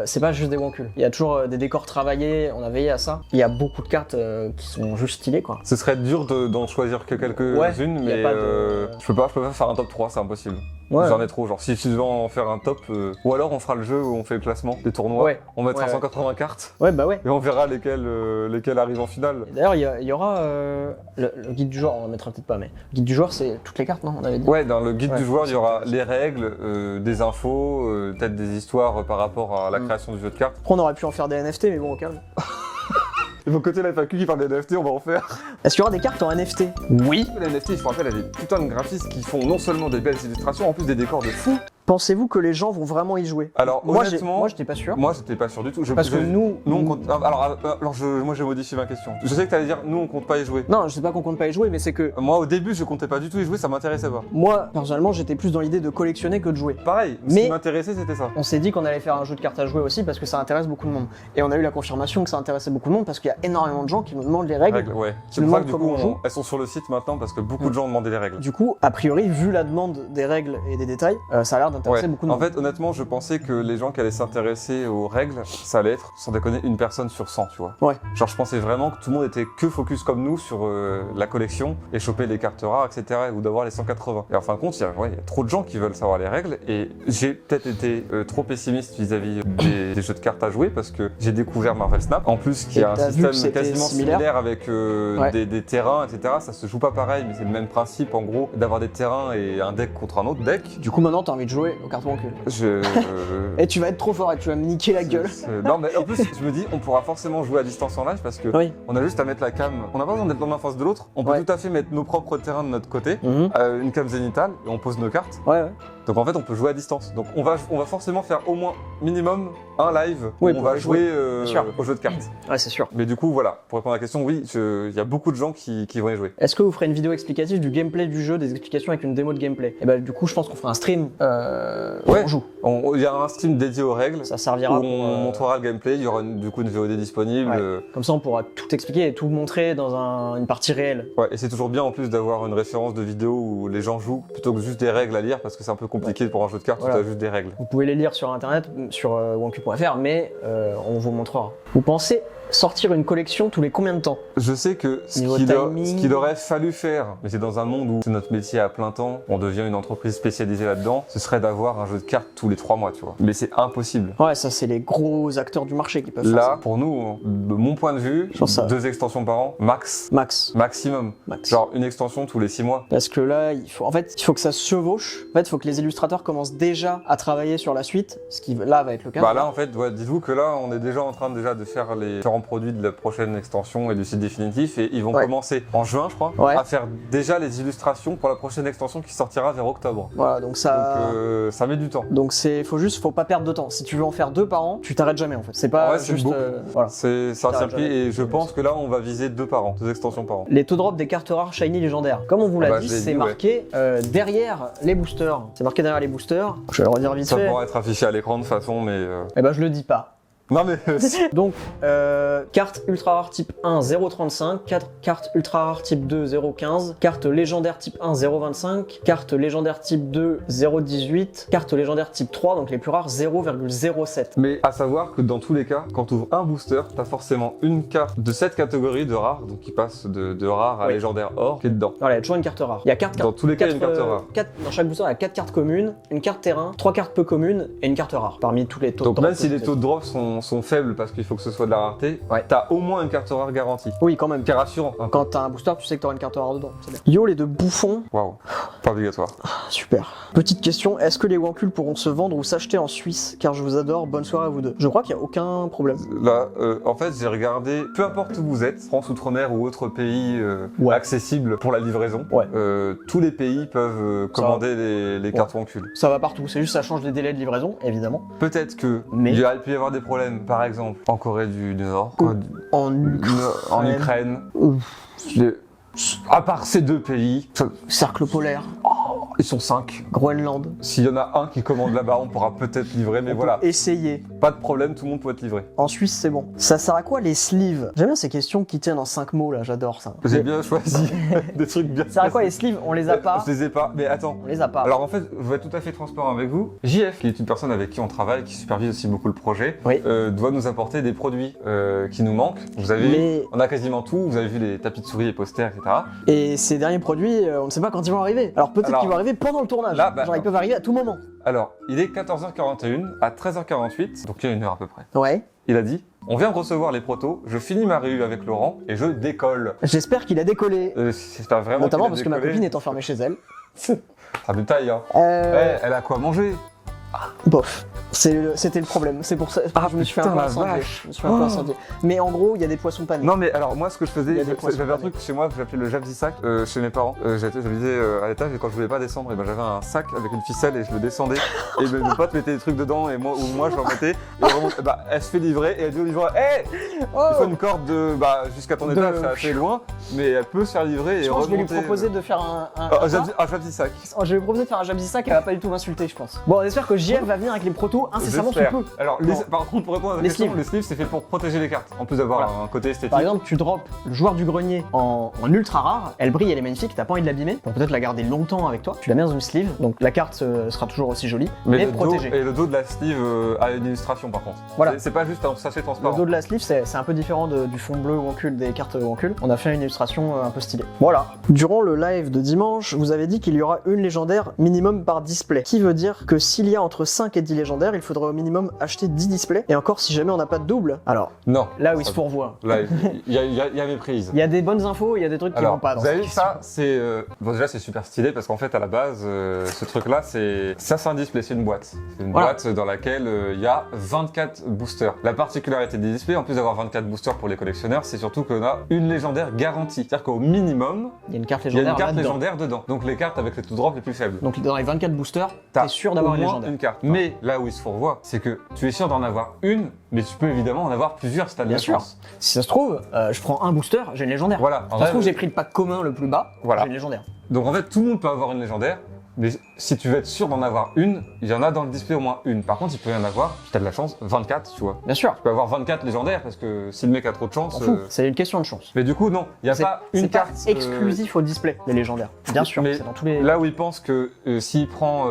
C'est pas juste des wankuls. Il y a toujours des décors travaillés, on a veillé à ça. Il y a beaucoup de cartes qui sont juste stylées, quoi. Ce serait dur d'en choisir que quelques-unes, Ouais, y a mais pas de- je peux pas faire un top 3, c'est impossible. Ouais. J'en ai trop, genre si tu devais en faire un top, ou alors on fera le jeu où on fait le classement des tournois, Ouais. on mettra Ouais, 180 cartes, Ouais, bah ouais. et on verra lesquelles arrivent en finale. Et d'ailleurs, il y aura le guide du joueur, on en mettra peut-être pas, mais le guide du joueur, c'est toutes les cartes, non On avait dit. Ouais, dans le guide Ouais, du joueur, il y aura c'est les règles, des infos, peut-être des histoires par rapport à la création du jeu de cartes. Après, on aurait pu en faire des NFT, mais bon, au calme. Il faut côté la FAQ qui parle des NFT, on va en faire. Est-ce qu'il y aura des cartes en NFT Oui, les NFT, ils font appel à des putains de graphistes qui font non seulement des belles illustrations, en plus des décors de fou. Pensez-vous que les gens vont vraiment y jouer Alors Moi, honnêtement, j'étais pas sûr. moi j'étais pas sûr du tout. Parce que nous, on compte. Moi j'ai modifié ma question. Je sais que t'allais dire nous on compte pas y jouer. non, je sais pas qu'on compte pas y jouer, mais c'est que Moi au début je comptais pas du tout y jouer, ça m'intéressait pas. moi, personnellement, j'étais plus dans l'idée de collectionner que de jouer. Pareil, ce Mais- qui m'intéressait c'était ça. On s'est dit qu'on allait faire un jeu de cartes à jouer aussi parce que ça intéresse beaucoup de monde. Et on a eu la confirmation que ça intéressait beaucoup de monde parce qu'il y a énormément de gens qui nous demandent les règles. Règles, ouais. Tu C'est me pour ça que demandes du coup comment on joue elles sont sur le site maintenant parce que beaucoup de gens demandaient les règles. Du coup, a priori, vu la demande des règles et des détails, ça a l'air d'intéresser beaucoup de En monde. fait, honnêtement, je pensais que les gens qui allaient s'intéresser aux règles, ça allait être, sans déconner, une personne sur 100, tu vois. Ouais. Genre, je pensais vraiment que tout le monde était que focus comme nous sur la collection et choper les cartes rares, etc. ou d'avoir les 180. Et en fin de compte, il y a trop de gens qui veulent savoir les règles et j'ai peut-être été trop pessimiste vis-à-vis des jeux de cartes à jouer parce que j'ai découvert Marvel Snap. En plus, qui Et a un t'as vu système que c'était quasiment similaire similaire avec Ouais. des terrains, etc. Ça se joue pas pareil, mais c'est le même principe en gros d'avoir des terrains et un deck contre un autre deck. Du coup, maintenant, t'as envie de jouer aux cartes wankuls. Je... Et tu vas être trop fort et tu vas me niquer la gueule. Non mais en plus je me dis on pourra forcément jouer à distance en live parce que Oui. on a juste à mettre la cam, on n'a pas besoin d'être l'un en face de l'autre, on peut Ouais. tout à fait mettre nos propres terrains de notre côté, Mhm. une cam zénitale et on pose nos cartes, Ouais, ouais. donc en fait on peut jouer à distance. Donc on va forcément faire au moins minimum un live Oui, où on pour va jouer, jouer bien sûr. au jeu de cartes. Ouais, c'est sûr. Mais du coup voilà, pour répondre à la question, oui, il y a beaucoup de gens qui vont y jouer. Est-ce que vous ferez une vidéo explicative du gameplay du jeu, des explications avec une démo de gameplay? Et bah, du coup, je pense qu'on fera un stream où Ouais. on joue. Il y a un stream dédié aux règles Ça où servira on pour, montrera le gameplay, il y aura du coup une VOD disponible. Ouais. Comme ça, on pourra tout expliquer et tout montrer dans une partie réelle. Ouais, et c'est toujours bien en plus d'avoir une référence de vidéo où les gens jouent plutôt que juste des règles à lire parce que c'est un peu compliqué pour un jeu de cartes Voilà. où t'as juste des règles. Vous pouvez les lire sur internet, sur wanku.fr, mais on vous montrera. Vous pensez sortir une collection tous les combien de temps? Je sais que Niveau ce timing. qu'il aurait fallu faire, mais c'est dans un monde où c'est notre métier à plein temps, on devient une entreprise spécialisée là-dedans, ce serait d'avoir un jeu de cartes tous les 3 mois, tu vois. Mais c'est impossible. Ouais, ça, c'est les gros acteurs du marché qui peuvent faire Là, ça. pour nous, de mon point de vue, Je pense ça. 2 extensions par an, max, Max. maximum. Max. Genre une extension tous les 6 mois. Parce que là, il faut que ça se chevauche. En fait, il faut que les illustrateurs commencent déjà à travailler sur la suite, ce qui là va être le cas. Bah là en fait, ouais, dites-vous que là on est déjà en train de faire les différents différents produits de la prochaine extension et du site définitif et ils vont Ouais. commencer en juin, je crois, Ouais. à faire déjà les illustrations pour la prochaine extension qui sortira vers octobre. Voilà, donc ça. Donc ça met du temps. Donc faut pas perdre de temps. Si tu veux en faire 2 par an, tu t'arrêtes jamais en fait. C'est pas Ouais, c'est juste. beaucoup. Voilà. C'est un T'arrêtes circuit jamais. et je pense que là on va viser 2 par an, 2 extensions par an. Les taux drop des cartes rares shiny légendaires. Comme on vous l'a Ah bah, dit, je l'ai c'est dit, marqué derrière les boosters. C'est marqué derrière les boosters. Je vais le redire vite Ça fait. pourra être affiché à l'écran de façon, mais Eh ben je le dis pas. non mais Donc, carte ultra rare type 1 0,35, carte ultra rare type 2 0,15, carte légendaire type 1 0,25, carte légendaire type 2 0,18, carte légendaire type 3, donc les plus rares 0,07. Mais à savoir que dans tous les cas, quand tu ouvres un booster, t'as forcément une carte de cette catégorie de rare, donc qui passe de rare à Oui. légendaire or, qui est dedans. Voilà, il y a toujours une carte rare. Il y a 4 cartes. Dans tous les cas, il y a une carte rare. Dans chaque booster, il y a 4 cartes communes, une carte terrain, 3 cartes peu communes et une carte rare. Parmi tous les taux Donc de drop. même si les taux de drop sont faibles parce qu'il faut que ce soit de la rareté, Ouais. t'as au moins une carte rare garantie. Oui, quand même. Qui est rassurant. Hein. Quand t'as un booster, tu sais que t'auras une carte rare dedans. C'est bien. Yo, les deux bouffons. Waouh, pas obligatoire. Super. Petite question, est-ce que les Wankuls pourront se vendre ou s'acheter en Suisse? Car je vous adore, bonne soirée à vous deux. Je crois qu'il n'y a aucun problème. Là, en fait, j'ai regardé, peu importe où vous êtes, France, Outre-mer ou autre pays Ouais. accessible pour la livraison, Ouais. tous les pays peuvent commander les cartes Wankul. Ça va partout, c'est juste ça change les délais de livraison, évidemment. Peut-être que Mais- il peut y avoir des problèmes, par exemple, en Corée du Nord, Ou- En en Ukraine. Ouf. Les- À part ces 2 pays, Cercle polaire, ils sont 5. Groenland. S'il y en a un qui commande là-bas, on pourra peut-être livrer, mais On voilà, peut essayer. pas de problème, tout le monde peut être livré. En Suisse, c'est bon. Ça sert à quoi les sleeves? J'aime bien ces questions qui tiennent en 5 mots là, j'adore ça. J'ai Mais- bien choisi des trucs bien. Ça sert à quoi les sleeves? On les a pas. Je les ai pas, mais attends. On les a pas. Alors en fait, je vais être tout à fait transparent avec vous. JF, qui est une personne avec qui on travaille, qui supervise aussi beaucoup le projet, Oui. doit nous apporter des produits qui nous manquent. Vous avez, Mais- on a quasiment tout. Vous avez vu les tapis de souris et posters, etc. Et ces derniers produits, on ne sait pas quand ils vont arriver. Alors peut-être Alors, qu'ils vont arriver pendant le tournage. là, bah, Genre ils peuvent arriver à tout moment. Alors, il est 14h41 à 13h48, donc il y a 1 heure à peu près. Ouais. Il a dit, on vient de recevoir les protos, je finis ma réu avec Laurent et je décolle. J'espère qu'il a décollé. J'espère vraiment Notamment qu'il a parce que ma décollé. copine est enfermée chez elle. Ah, détail, hein. Euh, Ouais, elle a quoi manger. Bof. C'était le problème. C'est pour ça que je me suis fait un putain, peu la incendier. vache. Je me suis fait un peu incendier. Mais en gros, il y a des poissons panés. Non mais alors moi ce que je Il y faisais, a des poissons j'avais un panés. truc chez moi que j'appelais le Jabzi-sac chez mes parents. J'habitais à l'étage et quand je voulais pas descendre, et ben, j'avais un sac avec une ficelle et je le descendais et mes potes mettaient des trucs dedans et moi je le remettais et vraiment, bah, elle se fait livrer et elle dit au livreur hey, Oh il faut une corde de jusqu'à ton De- étage, c'est assez loin mais elle peut se faire livrer et Je pense que je vais lui remonter. proposer de faire un Un Jabzi-sac. Oh, je vais lui proposer de faire un Jabzi-sac, elle va pas du tout m'insulter, je pense. Bon, on espère que JF va venir avec les protos incessamment sous J'espère. peu. Alors Non. par contre pour répondre à la Les question, sleeves. les sleeves c'est fait pour protéger les cartes en plus d'avoir Voilà. un côté esthétique. Par exemple, tu drops le joueur du grenier en ultra rare, elle brille, elle est magnifique, t'as pas envie de l'abîmer, pour peut-être la garder longtemps avec toi. Tu la mets dans une sleeve, donc la carte sera toujours aussi jolie, mais le dos, protégée. et le dos de la sleeve a une illustration par contre. Voilà. C'est pas juste un sachet Le transparent. dos de la sleeve, c'est un peu différent du fond bleu Wankul des cartes Wankul. On a fait une illustration un peu stylée. Voilà. Durant le live de dimanche, vous avez dit qu'il y aura une légendaire minimum par display. Qui veut dire que s'il y a entre 5 et 10 légendaires, il faudrait au minimum acheter 10 displays. Et encore si jamais on n'a pas de double. Alors, Non. là où il se fourvoie. Là, il y a méprise. Il y a des bonnes infos, il y a des trucs qui vont Alors, pas dans vous avez cette vu question. ça, c'est bon déjà c'est super stylé parce qu'en fait à la base ce truc-là c'est un display, c'est une boîte. C'est une Voilà. boîte dans laquelle il y a 24 boosters. La particularité des displays, en plus d'avoir 24 boosters pour les collectionneurs, c'est surtout qu'on a une légendaire garantie. C'est-à-dire qu'au minimum, Il y a une carte il y a légendaire une carte là-dedans. légendaire dedans. Donc les cartes avec les tout drops les plus faibles. Donc dans les 24 boosters, T'as t'es sûr d'avoir au une moins légendaire. une carte. Mais là où il se fourvoie, c'est que tu es sûr d'en avoir une, mais tu peux évidemment en avoir plusieurs si t'as de Bien la sûr. chance. Si ça se trouve, je prends un booster, j'ai une légendaire. Voilà. Ça se trouve, j'ai pris le pack commun le plus bas, Voilà. j'ai une légendaire. Donc en fait, tout le monde peut avoir une légendaire, mais si tu veux être sûr d'en avoir une, il y en a dans le display au moins une. Par contre, il peut y en avoir, si t'as de la chance, 24, tu vois. Bien sûr, Tu peux avoir 24 légendaires parce que si le mec a trop de on chance. s'en fout. C'est une question de chance. Mais du coup, non, il n'y a C'est pas c'est une pas carte exclusif au display, les légendaires. Bien sûr, mais c'est dans tous les. Là où il pense que s'il prend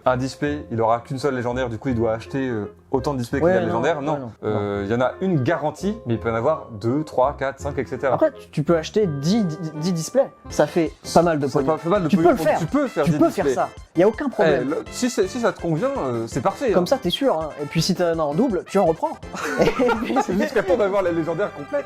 un display, il aura qu'une seule légendaire, du coup il doit acheter autant de displays qu'il Ouais, y a de non, légendaires. ouais, Non, non, il y en a une garantie, mais il peut y en avoir 2, 3, 4, 5, etc. Après, tu peux acheter 10 displays, ça fait pas mal de C'est pognon. pas mal de Tu peux pognon. le faire. Tu peux faire Tu des peux faire displays. ça, y a aucun Eh, problème. si ça te convient, c'est parfait. Comme hein. ça, t'es sûr, hein. Et puis si t'en as en double, tu en reprends. Et puis, C'est juste qu'après d'avoir la légendaire complète.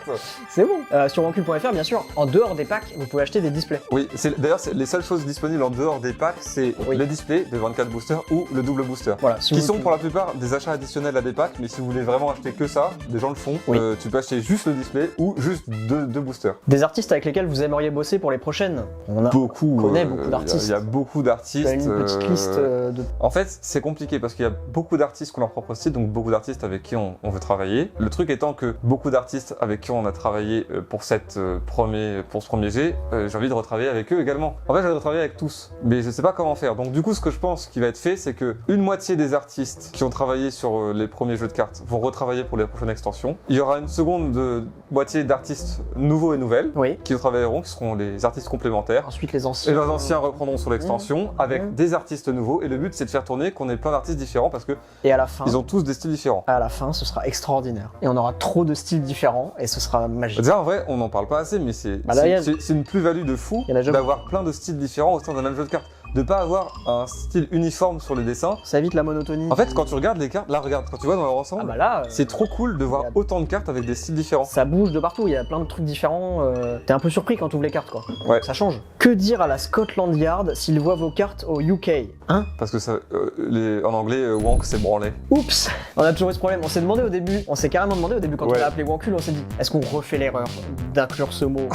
c'est bon. Sur Wankul.fr, bien sûr, en dehors des packs, vous pouvez acheter des displays. Oui, d'ailleurs, les seules choses disponibles en dehors des packs, c'est Oui. les displays de 24 boosters ou le double booster. Voilà, si Qui vous- sont pour la plupart des achats additionnels. additionnel à des packs, mais si vous voulez vraiment acheter que ça, des gens le font, Oui. tu peux acheter juste le display ou juste deux boosters. Des artistes avec lesquels vous aimeriez bosser pour les prochaines? On a Beaucoup. connaît beaucoup d'artistes. Il y a beaucoup tu d'artistes. as une petite liste de... En fait, c'est compliqué parce qu'il y a beaucoup d'artistes qui ont leur propre style, donc beaucoup d'artistes avec qui on veut travailler. Le truc étant que beaucoup d'artistes avec qui on a travaillé pour ce premier jet, j'ai envie de retravailler avec eux également. En fait, j'ai envie de retravailler avec tous, mais je sais pas comment faire. Donc du coup, ce que je pense qui va être fait, c'est que une moitié des artistes qui ont travaillé sur les premiers jeux de cartes vont retravailler pour les prochaines extensions. Il y aura une seconde moitié d'artistes nouveaux et nouvelles Oui. qui travailleront, qui seront les artistes complémentaires. Ensuite les Et anciens. les anciens reprendront sur l'extension avec des artistes nouveaux. Et le but, c'est de faire tourner qu'on ait plein d'artistes différents parce que Et à la fin, ils ont tous des styles différents. à la fin, ce sera extraordinaire. Et on aura trop de styles différents et ce sera magique. Déjà, en vrai, on n'en parle pas assez, mais c'est Bah là, c'est une plus-value de fou Il y en a déjà d'avoir plein de styles différents au sein d'un même jeu de cartes. De pas avoir un style uniforme sur les dessins. Ça évite la monotonie. En fait, quand tu regardes les cartes, là, regarde, quand tu vois dans leur ensemble, Ah bah là, c'est trop cool de voir autant de cartes avec des styles différents. ça bouge de partout, il y a plein de trucs différents. T'es un peu surpris quand tu ouvres les cartes, quoi. Ouais. Ça change. Que dire à la Scotland Yard s'ils voient vos cartes au UK? Hein? Parce que ça, en anglais, Wonk s'est branlé. Oups! On a toujours eu ce problème. On s'est demandé au début, on s'est carrément demandé au début quand Ouais. on l'a appelé Wankul, on s'est dit, est-ce qu'on refait l'erreur d'inclure ce mot?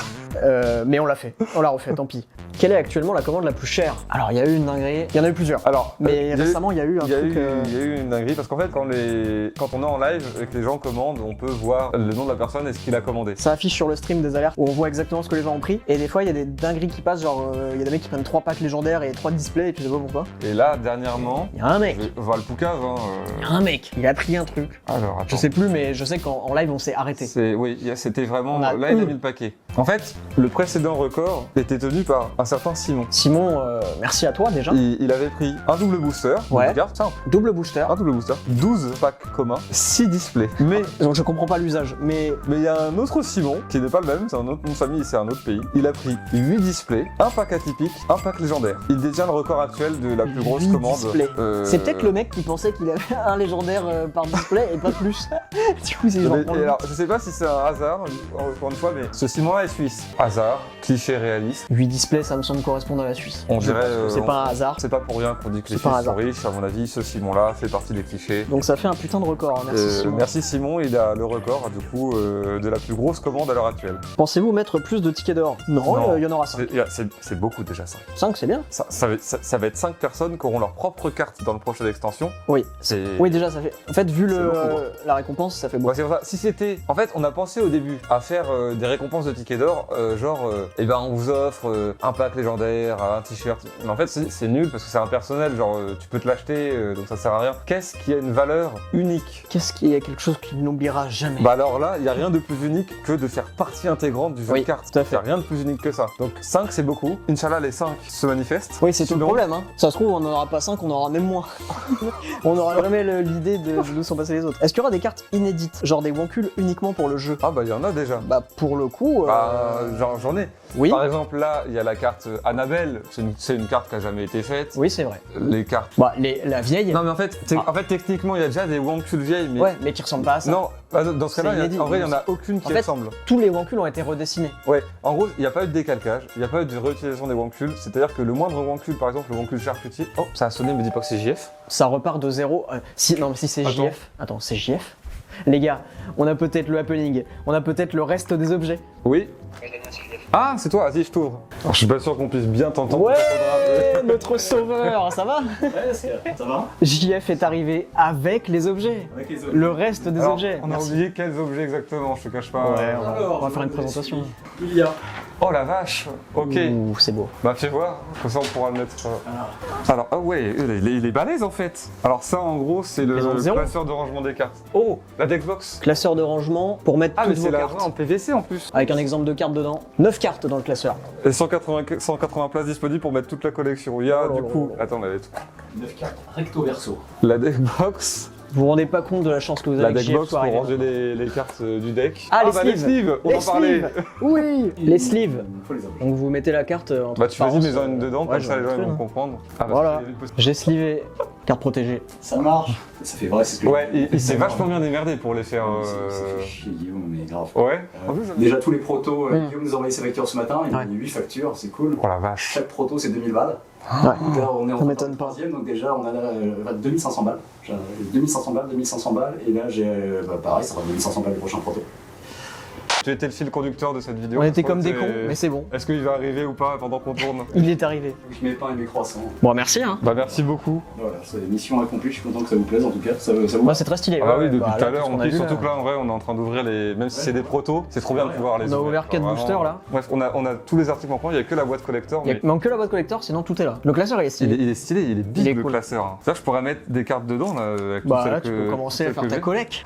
Mais on l'a fait. On l'a refait, tant pis. Quelle est actuellement la commande la plus chère? Alors, il y a eu une dinguerie. Il y en a eu plusieurs. Alors, Mais récemment, il y a eu un Il y a truc. eu une dinguerie parce qu'en fait, quand on est en live et que les gens commandent, on peut voir le nom de la personne et ce qu'il a commandé. Ça affiche sur le stream des alertes où on voit exactement ce que les gens ont pris. Et des fois, il y a des dingueries qui passent, genre, il y a des mecs qui prennent 3 packs légendaires et 3 displays et tu sais pas pourquoi. Et là, dernièrement, Il y a un mec. je vais voir le Poucave. Il y a un mec. Il a pris un truc. Alors, attends. Je sais plus, mais je sais qu'en live, on s'est arrêté. Oui, c'était vraiment. On a Là, il a mis le paquet. En fait, le précédent record était tenu par un certain Simon. Simon, merci à toi déjà. Il avait pris un double booster, Ouais. une carte simple, Double booster. un double booster, 12 packs communs, 6 displays. Mais Donc je comprends pas l'usage, mais il y a un autre Simon, qui n'est pas le même, c'est un autre nom de famille, c'est un autre pays. Il a pris 8 displays, un pack atypique, un pack légendaire. Il détient le record actuel de la plus grosse 8 commande. displays. C'est peut-être le mec qui pensait qu'il avait un légendaire par display et pas plus. Du coup, c'est genre. Et alors, je sais pas si c'est un hasard, encore une fois, mais ce Simon-là est suisse. Hasard, cliché réaliste. 8 displays, ça me semble correspondre à la Suisse. On Je dirait, pense que c'est pas un hasard. C'est pas pour rien qu'on dit que les C'est pas un Suisses sont hasard. riches, à mon avis, ce Simon-là fait partie des clichés. Donc ça fait un putain de record, hein. Merci Simon. Merci Simon, il a le record du coup de la plus grosse commande à l'heure actuelle. Pensez-vous mettre plus de tickets d'or? Non, il y en aura 5. C'est beaucoup déjà ça. 5, c'est bien. Ça va être 5 personnes qui auront leur propre carte dans le prochain extension. Oui. C'est. Oui, déjà, ça fait. En fait, vu C'est beaucoup. la récompense, ça fait beaucoup. Ouais, c'est pour ça. Si c'était. En fait, on a pensé au début à faire des récompenses de tickets d'or, eh ben on vous offre un pack légendaire, un t-shirt. Mais en fait, c'est nul parce que c'est impersonnel. Genre, tu peux te l'acheter, donc ça sert à rien. Qu'est-ce qui a une valeur unique? Qu'est-ce qui est quelque chose qu'il n'oubliera jamais? Bah alors là, il n'y a rien de plus unique que de faire partie intégrante du jeu Oui, de cartes. tout à fait. Il n'y a rien de plus unique que ça. Donc 5 c'est beaucoup. Inch'Allah les 5 se manifestent. Oui, c'est tout le Sinon- problème. Hein. Ça se trouve, on n'en aura pas 5, on en aura même moins. On n'aura jamais l'idée de nous sont passés les autres. Est-ce qu'il y aura des cartes inédites, genre des Wankuls uniquement pour le jeu? Ah bah il y en a déjà. Bah, pour le coup. J'en ai. Oui. Par exemple là, il y a la carte Annabelle. C'est une carte qui a jamais été faite. Oui, c'est vrai. Les cartes. Bah, la vieille. Non mais en fait, techniquement il y a déjà des Wankuls vieilles, mais Ouais, mais qui ressemblent pas à ça. non. Dans ce C'est cas-là, inédit. en vrai, il n'y en a aucune qui En fait, ressemble. Tous les Wankuls ont été redessinés. Ouais, en gros, il n'y a pas eu de décalcage, il n'y a pas eu de réutilisation des Wankuls. C'est-à-dire que le moindre Wankul, par exemple, le Wankul charcutier, oh, ça a sonné, me dis pas que c'est JF. Ça repart de zéro. Non, mais si c'est Attends. JF. Attends, c'est JF? Les gars, on a peut-être le happening, on a peut-être le reste des objets. Oui. Ah, c'est toi, vas-y, je t'ouvre. Alors, je suis pas sûr qu'on puisse bien t'entendre. Ouais, Ça faudra un peu. notre sauveur, ça va? Ça va? JF est arrivé avec les objets. Avec les Le reste des Alors, objets. on a Merci. oublié quels objets exactement, je te cache pas. Ouais, Alors, on va faire une présentation. Il y a. Oh la vache. Ok. Ouh, c'est beau. Bah fais voir, comme ça on pourra le mettre. Alors, ah ouais, il est balèze en fait. Alors ça en gros c'est le Maison de zéro. classeur de rangement des cartes. Oh, la Deckbox. Classeur de rangement pour mettre Ah mais toutes c'est vos la cartes. vraie en PVC en plus. Avec un exemple de carte dedans. 9 cartes dans le classeur. Et 180 places disponibles pour mettre toute la collection. Il y a Oh là du là coup, là. attends, mais 9 cartes recto verso. la Deckbox. Vous vous rendez pas compte de la chance que vous avez La avec JF Deckbox pour soirée. ranger les cartes du deck. Ah, les bah, sleeves. on Les en parlait. sleeves. Oui, les sleeves. Il faut les objets. Donc vous mettez la carte entre Bah tu vas-y parenthèses, mets-en une dedans, ouais, comme ça les gens ils j'aurais vont cru, hein. comprendre. Ah, bah, Voilà. c'est possible. J'ai slivé Carte protégée. Ça marche. Ça fait vrai, c'est ce que Ouais, il s'est vachement bien démerdé pour les faire. Ça fait chier Guillaume, mais grave. Ouais. En plus, Déjà tous les protos, Mm. Guillaume nous a envoyé ses factures ce matin, il Ouais. a mis 8 factures, c'est cool. Oh la vache. Chaque proto c'est 2000 balles. Ouais. Donc là on est Ça en m'étonne pas. troisième, donc déjà on a 2500 balles. J'ai 2500 balles, 2500 balles, et là j'ai pareil, ça sera 2500 balles le prochain proto. Tu étais le fil conducteur de cette vidéo. On était Je crois comme que des cons, mais c'est bon. Est-ce qu'il va arriver ou pas pendant qu'on tourne? Il est arrivé. Je mets pain et mes croissants. Bon, merci, hein. Bah merci beaucoup. Voilà, c'est mission accomplie, je suis content que ça vous plaise en tout cas. Ça vous Moi, c'est très stylé. Ah bah ouais, oui, depuis bah, tout à là, l'heure, tout ce on qu'on a kiffe, vu, surtout là. que là en vrai on est en train d'ouvrir les. Même si c'est des protos, c'est trop bien de pouvoir les On a ouvrir. ouvert 4 Vraiment. boosters là. Bref, on a tous les articles manquants, il n'y a que la boîte collector. Il Mais manque que la boîte collector, sinon tout est là. Le classeur il est stylé. il est stylé, il est big Il est le cool. classeur. Hein. Ça, je pourrais mettre des cartes dedans là, avec Bah toutes là, celles tu que- peux commencer à celles faire que ta j'ai. collecte.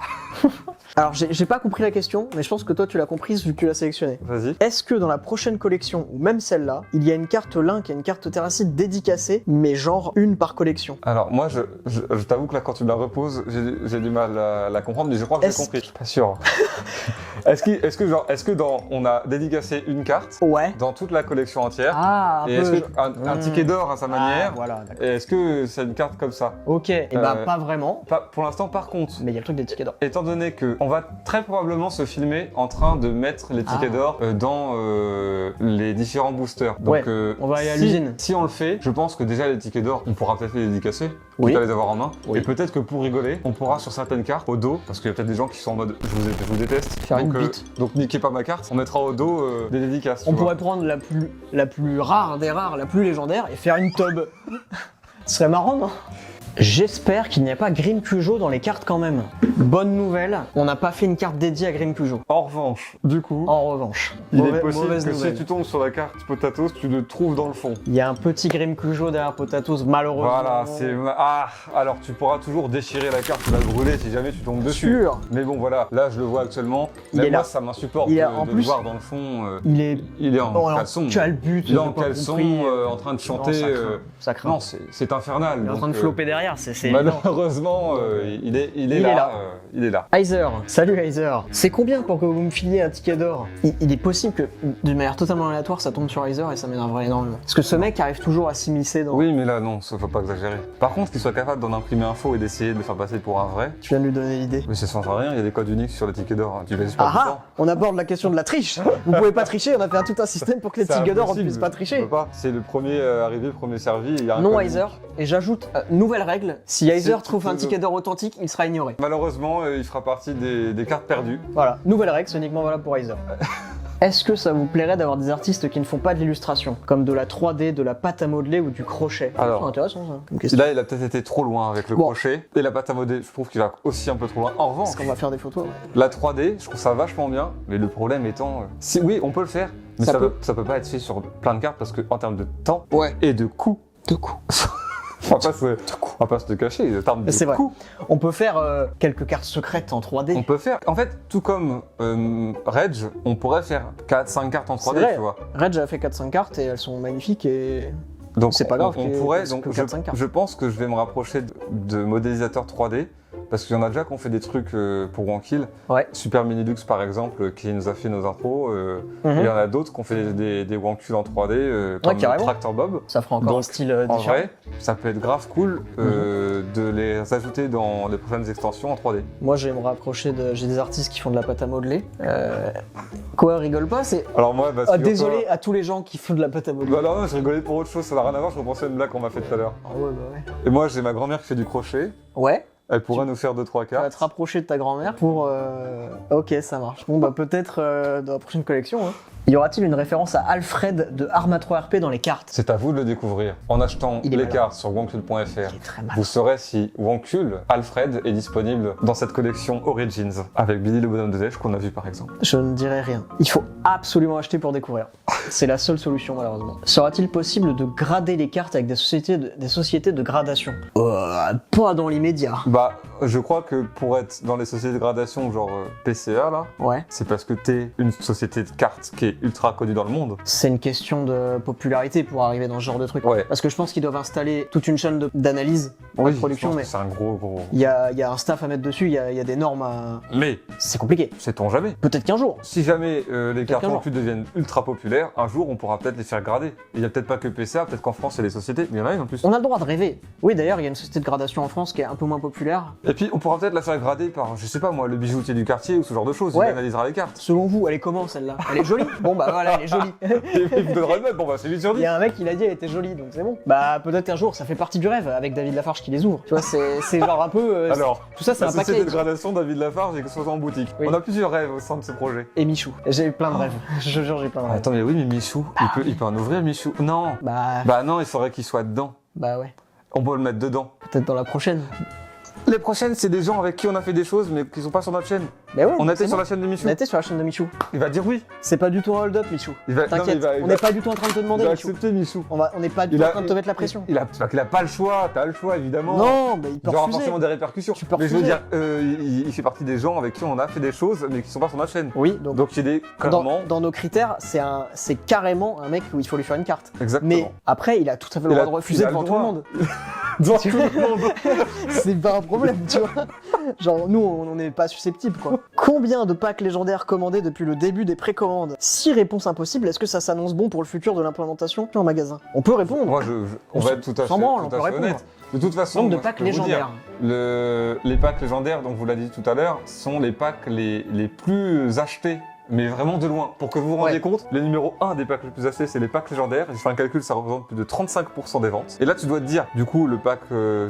Alors, j'ai pas compris la question, mais je pense que toi tu l'as comprise vu que tu l'as sélectionné. Vas-y. Est-ce que dans la prochaine collection, ou même celle-là, il y a une carte Link et une carte Terracide dédicacée, mais genre une par collection? Alors moi, je t'avoue que là, quand tu me la reposes, j'ai du mal à la comprendre, mais je crois que j'ai Est-ce- compris. Je suis pas sûr. Est-ce que dans on a dédicacé une carte Ouais. dans toute la collection entière? Ah, un Et est-ce peu. que un ticket d'or à sa manière? Ah, voilà, d'accord. Et est-ce que c'est une carte comme ça? Ok, et bah Euh, pas vraiment, Pour l'instant, par contre, mais il y a le truc des tickets d'or. étant donné que on va très probablement se filmer en train de mettre les tickets Ah. d'or dans les différents boosters. Donc, Ouais, on va aller à l'usine. Si on le fait, je pense que déjà les tickets d'or, on pourra peut-être les dédicacer, Oui. quitte à les avoir en main. Oui. Et peut-être que pour rigoler, on pourra sur certaines cartes au dos, parce qu'il y a peut-être des gens qui sont en mode je vous déteste. Faire donc, une bite. donc niquez pas ma carte, on mettra au dos des dédicaces. tu On vois. pourrait prendre la plus rare des rares, la plus légendaire, et faire une tub. Ce serait marrant, non? J'espère qu'il n'y a pas Grim Cujo dans les cartes quand même. Bonne nouvelle, on n'a pas fait une carte dédiée à Grim Cujo. En revanche, du coup, En revanche, il est mauvaise possible que nouvelle. si tu tombes sur la carte Potatoes, tu le trouves dans le fond. Il y a un petit Grim Cujo derrière Potatoes, malheureusement. Voilà, c'est. Ah, alors tu pourras toujours déchirer la carte ou la brûler si jamais tu tombes dessus. sûr. Mais bon, voilà, là je le vois actuellement. Il Même est moi, là. ça m'insupporte Il est- de, en de plus, le voir dans le fond. Il est. Il est en Oh, alors, caleçon. tu as le but, Il est en j'ai pas caleçon, compris. en train de chanter. Non, ça craint. Ça craint. Non, c'est infernal. il est en donc, train de flopper derrière, c'est. Malheureusement, il est Il est là. là. Il est là. Heiser, salut Heiser. C'est combien pour que vous me filiez un ticket d'or? Il est possible que, d'une manière totalement aléatoire, ça tombe sur Heiser et ça m'énerverait énormément. Parce que ce mec arrive toujours à s'immiscer dans. Oui, mais là, non, ça faut pas exagérer. Par contre, qu'il soit capable d'en imprimer un faux et d'essayer de le faire passer pour un vrai, Tu viens de lui donner l'idée. mais ça change rien, il y a des codes uniques sur les tickets d'or. Tu les pas Ah ah, on aborde la question de la triche. Vous pouvez pas tricher, on a fait tout un système pour que les C'est tickets d'or on impossible. puisse pas On tricher. peut pas. C'est le premier arrivé, le premier servi. Il y a un Non code Heiser, unique. et j'ajoute, nouvelle règle, si Heiser C'est trouve un tout- ticket d'or authentique, il sera ignoré. Malheureusement, il fera partie des cartes perdues. Voilà, nouvelle règle, c'est uniquement valable pour Heiser. Est-ce que ça vous plairait d'avoir des artistes qui ne font pas de l'illustration, comme de la 3D, de la pâte à modeler ou du crochet? Alors. C'est intéressant ça, comme question. Là, il a peut-être été trop loin avec le Bon. crochet. Et la pâte à modeler, je trouve qu'il va aussi un peu trop loin. En revanche, Est-ce qu'on va faire des photos? la 3D, je trouve ça vachement bien. Mais le problème étant. Si, oui, on peut le faire. Mais Ça ça peut pas être fait sur plein de cartes parce que en termes de temps Ouais. et de coût, De coups. on va pas se le cacher. En termes de C'est vrai. coût, On peut faire quelques cartes secrètes en 3D. on peut faire. En fait, tout comme Reg, on pourrait faire 4-5 cartes en 3D, vrai. tu vois. Red, a fait 4-5 cartes et elles sont magnifiques et Donc C'est pas grave on qu'il y ait pourrait. plus Donc que je, 4-5 cartes. je pense que je vais me rapprocher de modélisateurs 3D parce qu'il y en a déjà qui ont fait des trucs pour Wankill. Ouais. Super Minilux par exemple qui nous a fait nos intros. Mhm. Et il y en a d'autres qui ont fait des Wankill en 3D comme carrément. Tractor Bob. ça fera encore Donc, un style En différent. vrai, ça peut être grave cool de les ajouter dans les prochaines extensions en 3D. Moi, je vais me rapprocher de. J'ai des artistes qui font de la pâte à modeler. Quoi, rigole pas? C'est. Alors moi, bah, Ah, figure-toi- désolé à tous les gens qui font de la pâte à modeler. Bah non, je rigolais pour autre chose, ça n'a rien à voir, je repensais à une blague qu'on m'a fait tout à l'heure. Ah ouais, bah ouais. Et moi, j'ai ma grand-mère qui fait du crochet. Ouais, Elle pourrait nous faire 2-3 tu vas cartes. te rapprocher de ta grand-mère pour. Ok, ça marche. Bon, bah peut-être dans la prochaine collection. Hein. Y aura-t-il une référence à Alfred de Arma 3 RP dans les cartes? C'est à vous de le découvrir. En achetant Il est les malin. cartes sur wonkul.fr, Il est très mal. vous saurez si Wonkul Alfred est disponible dans cette collection Origins avec Billy le bonhomme de neige qu'on a vu par exemple. Je ne dirai rien. Il faut absolument acheter pour découvrir. C'est la seule solution malheureusement. Sera-t-il possible de grader les cartes avec des sociétés de gradation? Pas dans l'immédiat. Bah Je crois que pour être dans les sociétés de gradation genre PCA là, Ouais. c'est parce que t'es une société de cartes qui est ultra connue dans le monde. C'est une question de popularité pour arriver dans ce genre de truc. Ouais. Parce que je pense qu'ils doivent installer toute une chaîne d'analyse en Oui, production, je pense mais que c'est un gros. il y a un staff à mettre dessus, il y a des normes à... Mais, C'est compliqué. sait-on jamais. Peut-être qu'un jour. Si jamais les cartes qu'un jour. WanQ deviennent ultra populaires, un jour on pourra peut-être les faire grader. Il y a peut-être pas que PCA, peut-être qu'en France il y a des sociétés, mais il y en a une en plus. On a le droit de rêver. Oui, d'ailleurs, il y a une société de gradation en France qui est un peu moins populaire. Et puis on pourra peut-être la faire grader par, je sais pas moi, le bijoutier du quartier ou ce genre de choses. Ouais. Il analysera les cartes. Selon vous, elle est comment celle-là? Elle est jolie? Bon bah voilà, elle est jolie. Et il vous donnera une note, bon bah c'est 8 sur Il 10. y a un mec qui l'a dit, elle était jolie, donc c'est bon. Bah peut-être qu'un jour, ça fait partie du rêve avec David Lafarge qui les ouvre. Tu vois, c'est genre un peu... Alors, tout ça, c'est la un société de paquet. gradation David Lafarge et que ce soit en boutique. Oui. On a plusieurs rêves au sein de ce projet. Et Michou. J'ai plein de rêves. Je jure, j'ai plein de rêves. Attends mais oui mais Michou, il peut en ouvrir Michou. Non. Bah non, il faudrait qu'il soit dedans. Bah ouais. On peut le mettre dedans. Peut-être dans la prochaine. Les prochaines, c'est des gens avec qui on a fait des choses mais qui sont pas sur notre chaîne. Mais ouais, On c'est était sur bon. la chaîne de Michou. On était sur la chaîne de Michou. Il va dire oui. C'est pas du tout un hold-up, Michou. Non, mais T'inquiète, il on va- n'est pas du tout en train de te Il demander, va Michou. accepter Michou. On n'est pas du tout en train de te mettre la pression. Parce qu'il a pas le choix, t'as le choix évidemment. Non, mais il peut Il y aura refuser. forcément des répercussions. Tu peux Mais je veux refuser. dire, il fait partie des gens avec qui on a fait des choses mais qui sont pas sur notre chaîne. Oui, donc, Donc il y a des clairement. dans nos critères, c'est carrément un mec où il faut lui faire une carte. Exactement. Mais après, il a tout à fait le Il a- droit de refuser il a devant le tout le droit. monde. Devant tout le monde. C'est pas un problème, tu vois. Genre, nous, on n'est pas susceptibles, quoi. Combien de packs légendaires commandés depuis le début des précommandes? 6 réponses impossibles. Est-ce que ça s'annonce bon pour le futur de l'implémentation en magasin? On peut répondre. Moi, on va être tout à s'en branle, on fait peut répondre. honnête. De toute façon, Nombre de moi, je packs peux vous légendaires. dire, les packs légendaires, donc vous l'avez dit tout à l'heure, sont les packs les plus achetés. Mais vraiment de loin. Pour que vous vous rendiez Ouais. compte, les numéros 1 des packs les plus achetés, c'est les packs légendaires. J'ai fait un calcul, ça représente plus de 35% des ventes. Et là, tu dois te dire, du coup, le pack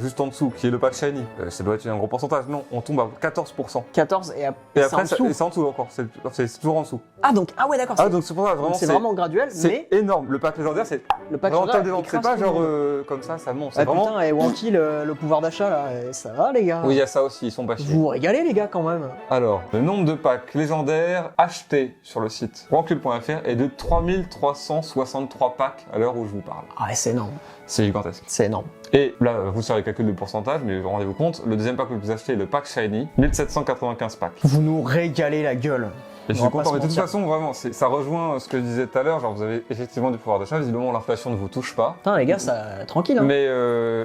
juste en dessous, qui est le pack shiny, ça doit être un gros pourcentage. Non, on tombe à 14%. 14 et Et c'est en après, dessous. c'est en dessous encore. C'est toujours en dessous. Ah, donc, ah ouais, d'accord. Ah, donc c'est pour ça, vraiment, c'est vraiment graduel, c'est mais énorme. Le pack légendaire, c'est le pack vraiment légendaire, top des ventes. C'est écrase pas tout le genre monde. comme ça monte. C'est Ah vraiment. putain, et Wanky, le pouvoir d'achat là, ça va les gars? Oui, il y a ça aussi, ils sont pas chiés. Vous vous régalez les gars quand même. Alors, le nombre de packs légendaires achetés sur le site Wankult.fr est de 3363 packs à l'heure où je vous parle. Ah ouais, c'est énorme. C'est gigantesque. C'est énorme. Et là, vous savez le calcul de pourcentage, mais rendez-vous compte, le deuxième pack le plus acheté est le pack Shiny, 1795 packs. Vous nous régalez la gueule. Et je On suis va pas content, se mais de toute mentir. façon, vraiment, ça rejoint ce que je disais tout à l'heure, genre vous avez effectivement du pouvoir d'achat, visiblement l'inflation ne vous touche pas, Putain les gars, ça tranquille hein. mais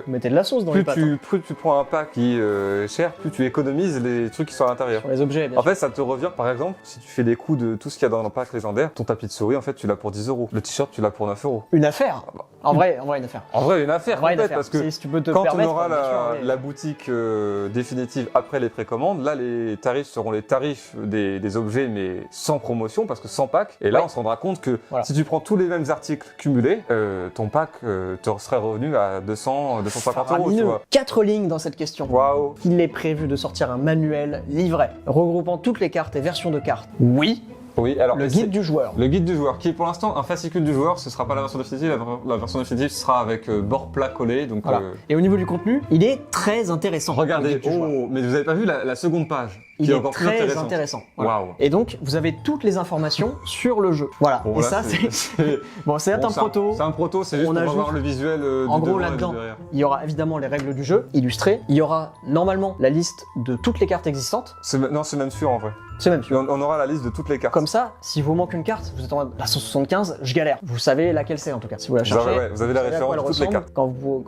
Vous mettez de la sauce dans les plus pâtes. Hein. plus tu prends un pack qui est cher, plus tu économises les trucs qui sont à l'intérieur. Sur les objets, bien En sûr. fait, ça te revient, par exemple, si tu fais des coups de tout ce qu'il y a dans le pack légendaire, ton tapis de souris, en fait, tu l'as pour 10 €. Le t-shirt, tu l'as pour 9 €. Une affaire. En vrai, une affaire. En vrai, une affaire En vrai, une complète, affaire. parce que Si tu peux te quand on permettre, aura bien sûr, ouais. la boutique définitive après les précommandes, là, les tarifs seront les tarifs des objets, mais sans promotion, parce que sans pack. Et là, Ouais. on se rendra compte que Voilà. si tu prends tous les mêmes articles cumulés, ton pack te serait revenu à 200, 250 €, tu Faramineux. vois. 4 lignes dans cette question. Waouh. Il est prévu de sortir un manuel livret regroupant toutes les cartes et versions de cartes. Oui. Oui, alors. Le c'est- guide du joueur. Le guide du joueur, qui est pour l'instant un fascicule du joueur, ce sera pas la version définitive, la version définitive sera avec bord plat collé, donc Voilà. Et au niveau du contenu, il est très intéressant. le regardez, guide du joueur. oh, mais vous avez pas vu la seconde page, Il qui est encore plus très intéressante. intéressant. Voilà. Waouh. Et donc, vous avez toutes les informations sur le jeu. Voilà. Bon, et là, ça, c'est bon, c'est bon, un proto. C'est un proto, c'est juste On pour ajoute- avoir le visuel En du gros, devant et du là-dedans, derrière. il y aura évidemment les règles du jeu illustrées. Il y aura normalement la liste de toutes les cartes existantes. Non, c'est même sûr en vrai. C'est même sûr. On aura la liste de toutes les cartes. Comme ça, si vous manque une carte, vous êtes en mode la 175, je galère. Vous savez laquelle c'est en tout cas. Si vous la Vous cherchez, avez, ouais, vous avez la vous savez à quoi référence elle de toutes les ressemble.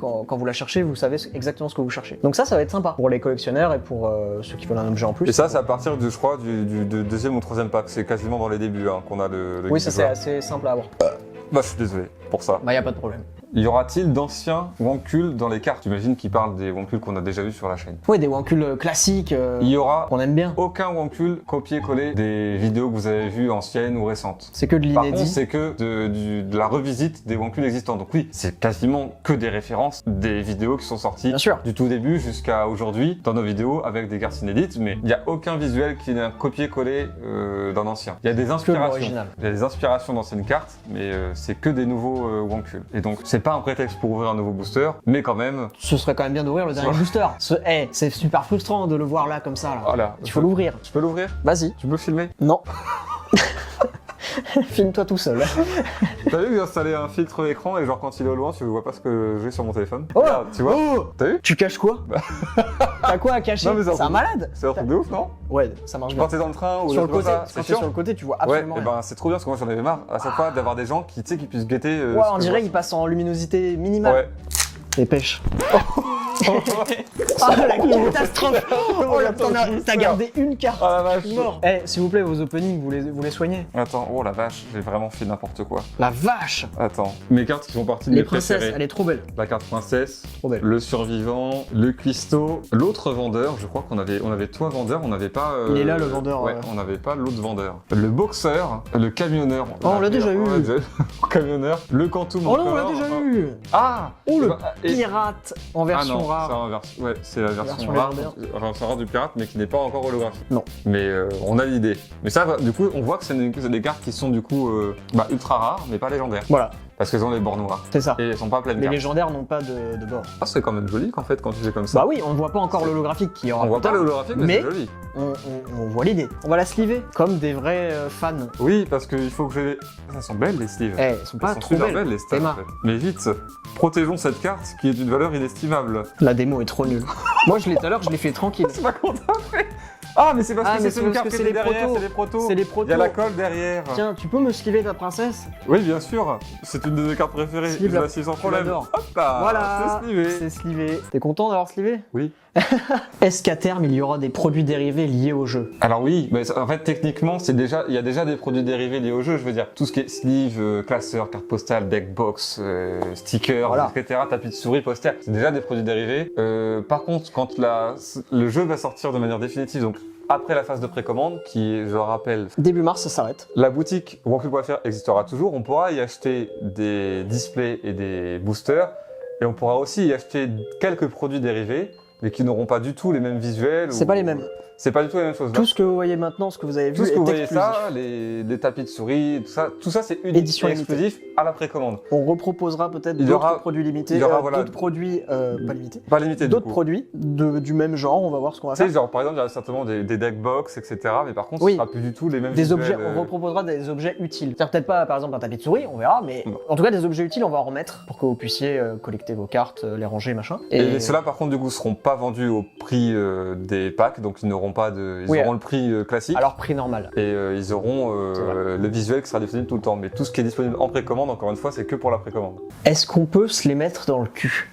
cartes. Quand vous la cherchez, vous savez exactement ce que vous cherchez. Donc ça va être sympa pour les collectionneurs et pour ceux qui veulent un objet en plus. Et ça, c'est à partir du, je crois, du deuxième ou troisième pack. C'est quasiment dans les débuts qu'on a le Oui, guide ça du c'est joueur. assez simple à avoir. Bah, je suis désolé pour ça. Bah y a pas de problème. Y aura-t-il d'anciens Wankult dans les cartes? J'imagine qu'ils parlent des Wankult qu'on a déjà vus sur la chaîne. Ouais, des Wankult classiques Il y aura qu'on aime bien. aucun Wankult copier-coller des vidéos que vous avez vues anciennes ou récentes. C'est que de Par contre, l'inédit. c'est que de la revisite des Wankult existants. Donc oui, c'est quasiment que des références des vidéos qui sont sorties Bien sûr. du tout début jusqu'à aujourd'hui dans nos vidéos avec des cartes inédites, mais il n'y a aucun visuel qui n'est un copier-coller d'un ancien. Il y a des inspirations. l'original. Il y a des inspirations d'anciennes cartes, mais c'est que des nouveaux Wankult. Et donc, c'est pas un prétexte pour ouvrir un nouveau booster, mais quand même, Ce serait quand même bien d'ouvrir le dernier Ouais. booster. C'est super frustrant de le voir là comme ça. Là. voilà. Il faut l'ouvrir. Je peux l'ouvrir? Vas-y. Tu peux filmer? Non. Filme-toi tout seul. T'as vu que j'ai installé un filtre écran et genre quand il est au loin, tu vois pas ce que j'ai sur mon téléphone. Oh Regarde, tu vois? Oh T'as vu? Tu caches quoi? T'as quoi à cacher? Non, mais C'est un malade. C'est un truc de ouf, non? Ouais, ça marche bien. Quand t'es dans le train ou Sur le des trucs côté, comme ça, quand c'est t'es sur chiant. le côté, tu vois Ouais, absolument et rien. ben c'est trop bien parce que moi j'en avais marre à chaque fois d'avoir des gens qui, tu sais, qui puissent guetter. Ouais, on dirait qu'il passe en luminosité minimale. Ouais. Dépêche. Ah la catastrophe. Oh là, t'as gardé une carte. Oh la vache. Mort. Eh, s'il vous plaît, vos openings, vous les soignez. Attends, oh la vache, j'ai vraiment fait n'importe quoi. La vache. Attends, mes cartes qui font partie de Les mes princesses, préférées. elle est trop belle. La carte princesse, Trop belle. le survivant, le cuistot, l'autre vendeur, je crois qu'on avait toi vendeur, on n'avait pas... Il est là, le vendeur, Ouais, on n'avait pas l'autre vendeur. Le boxeur, le camionneur. Oh, on l'a déjà eu. Le camionneur, le quantum Oh non, on l'a encore. déjà eu. Ah. Oh, le Et- pirate en Ah version non, rare. ouais, c'est la version Version rare, légendaire. version rare du pirate, mais qui n'est pas encore holographique. Non. Mais on a l'idée. Mais ça, du coup, on voit que c'est des cartes qui sont du coup ultra rares, mais pas légendaires. Voilà, Parce qu'elles ont les bords noirs. c'est ça. Et elles sont pas pleines de Les cartes. légendaires n'ont pas de bord. Ah, c'est quand même joli qu'en fait, quand tu fais comme ça. Bah oui, on ne voit pas encore l'holographique qui aura On voit plus pas tard, le holographique, mais mais- c'est joli. on voit l'idée. On va la sliver, comme des vrais fans. Oui, parce qu'il faut que j'ai... Elles sont belles, les sleeves. Eh, elles sont pas Elles sont trop super belles. les sleeves. Emma. en fait. Mais vite, protégeons cette carte qui est d'une valeur inestimable. La démo est trop nulle. Moi, je l'ai tout à l'heure, je l'ai fait tranquille. C'est pas qu'on t'a fait. Ah, mais c'est parce Ah, que mais c'est c'est une parce carte que qui c'est est les derrière, protos. c'est les protos. C'est les Il y protos. a la colle derrière. Tiens, tu peux me sliver ta princesse? Oui, bien sûr. C'est une de mes cartes préférées. Sleeve Je la- la suis sans tu problème. l'adores. Hop là. Voilà, C'est slivé. c'est slivé. T'es content d'avoir slivé? Oui. Est-ce qu'à terme, il y aura des produits dérivés liés au jeu? Alors oui, mais en fait techniquement il y a déjà des produits dérivés liés au jeu, je veux dire tout ce qui est sleeve, classeur, carte postale, deck box, stickers, Voilà. etc., tapis de souris, poster, c'est déjà des produits dérivés. Par contre, quand le jeu va sortir de manière définitive, donc après la phase de précommande, qui est, je le rappelle, Début mars, ça s'arrête. la boutique Wonku.fr existera toujours, on pourra y acheter des displays et des boosters, et on pourra aussi y acheter quelques produits dérivés, mais qui n'auront pas du tout les mêmes visuels. C'est pas les mêmes. C'est pas du tout la même chose. Tout ce que vous voyez maintenant, ce que vous avez vu, Tout ce que est vous voyez exclusif. ça, les tapis de souris, tout ça c'est unique Édition et limitée. exclusif à la précommande. On reproposera peut-être Il y d'autres aura- produits limités, il y aura, voilà, d'autres produits pas limités, Pas limité du d'autres coup. produits du même genre. On va voir ce qu'on va Tu sais, faire. genre par exemple, il y aura certainement des deck box, etc. Mais par contre, Oui. ce sera plus du tout les mêmes Des visuels, objets, on reproposera des objets utiles. C'est-à-dire peut-être pas, par exemple, un tapis de souris, on verra, mais Non. en tout cas, des objets utiles, on va en remettre pour que vous puissiez collecter vos cartes, les ranger, machin. Et ceux-là, par contre, du coup, seront pas vendus au prix des packs, donc ils n'auront pas de, ils Oui, auront le prix classique. alors prix normal. Et ils auront C'est vrai. le visuel qui sera disponible tout le temps. Mais tout ce qui est disponible en précommande, encore une fois, c'est que pour la précommande. Est-ce qu'on peut se les mettre dans le cul?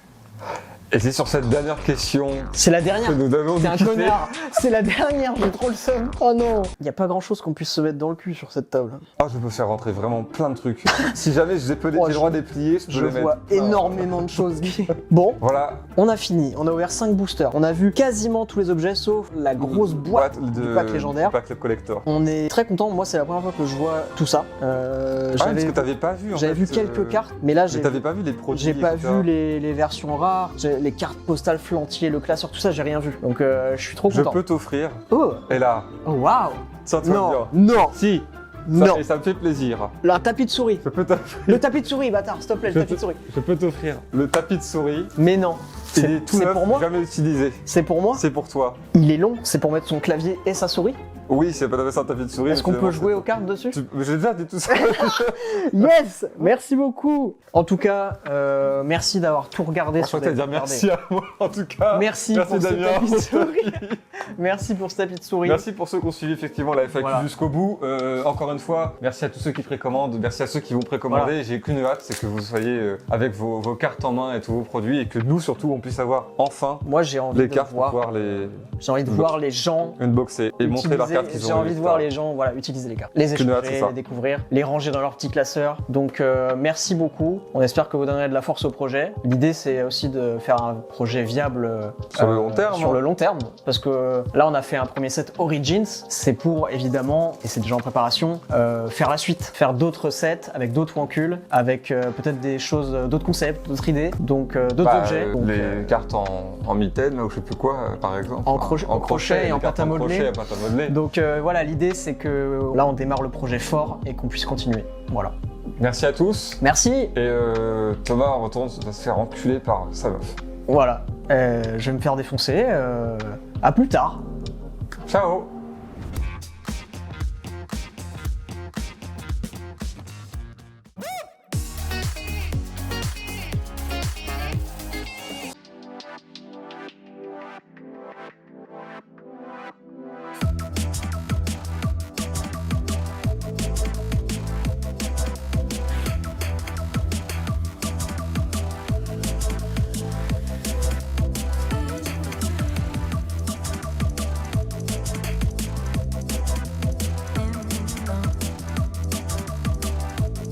Et c'est sur cette dernière question C'est la dernière. que nous avons T'es un discuté. connard. C'est la dernière, j'ai trop le seum. Oh non. Il y a pas grand-chose qu'on puisse se mettre dans le cul sur cette table. Ah, je peux faire rentrer vraiment plein de trucs. Si jamais j'ai Oh, le droit de les plier, je peux Je les vois mettre. énormément de choses, Guy. Bon, Voilà, on a fini. On a ouvert 5 boosters. On a vu quasiment tous les objets sauf la grosse boîte du pack légendaire. du pack collector. On est très content. Moi, c'est la première fois que je vois tout ça. Ah, parce que t'avais pas vu en J'avais fait, vu quelques cartes, mais là, Mais j'ai t'avais pas vu les produits. j'ai pas etc. vu les versions rares, les cartes postales flantier, le classeur, tout ça, j'ai rien vu. Donc, je suis trop Je content. peux t'offrir. Oh, Et là, oh waouh. tiens-toi Non, bien. non, Si, ça, non. et ça me fait plaisir. Un tapis de souris. Je peux t'offrir. Le tapis de souris, bâtard, s'il te plaît, Je le tapis de souris. Je peux t'offrir le tapis de souris. Mais non. Il est tout C'est neuf, pour moi. jamais utilisé. C'est pour moi. C'est pour toi. Il est long, c'est pour mettre son clavier et sa souris. Oui, c'est pas d'appeler ça un tapis de souris. Est-ce qu'on peut mais jouer aux cartes dessus? J'ai déjà dit tout ça. Yes. Merci beaucoup. En tout cas, merci d'avoir tout regardé. Je sur souhaitais des- dire merci à moi en tout cas. Merci pour ce Damien. tapis de souris. Merci pour ce tapis de souris. Merci pour ceux qui ont suivi effectivement la FAQ Voilà. jusqu'au bout. Encore une fois, merci à tous ceux qui précommandent, merci à ceux qui vont précommander. Voilà. J'ai qu'une hâte, c'est que vous soyez avec vos cartes en main et tous vos produits et que nous surtout on puisse avoir enfin Moi, j'ai envie les de cartes pour voir. pouvoir les J'ai envie de voir les gens unboxer et montrer leurs utiliser- cartes qu'ils ont. J'ai envie de voir les gens, voilà, utiliser les cartes, les Qu'une hâte, échanger, c'est ça. les découvrir, les ranger dans leur petit classeur. Donc, merci beaucoup. On espère que vous donnerez de la force au projet. L'idée, c'est aussi de faire un projet viable Sur le long terme, Sur hein. le long terme, parce que là, on a fait un premier set Origins. C'est pour évidemment, et c'est déjà en préparation, faire la suite, faire d'autres sets avec d'autres wankuls, avec peut-être des choses, d'autres concepts, d'autres idées, donc d'autres objets. Donc, les cartes en mitaine, là, ou je sais plus quoi, par exemple. En crochet et les en cartes pâte à modeler. crochet et pâte à modeler. Donc voilà, l'idée c'est que là on démarre le projet fort et qu'on puisse continuer. Voilà. Merci à tous. Merci. Et Thomas en retour va se faire enculer par sa meuf. Voilà. Je vais me faire défoncer. À plus tard. Ciao.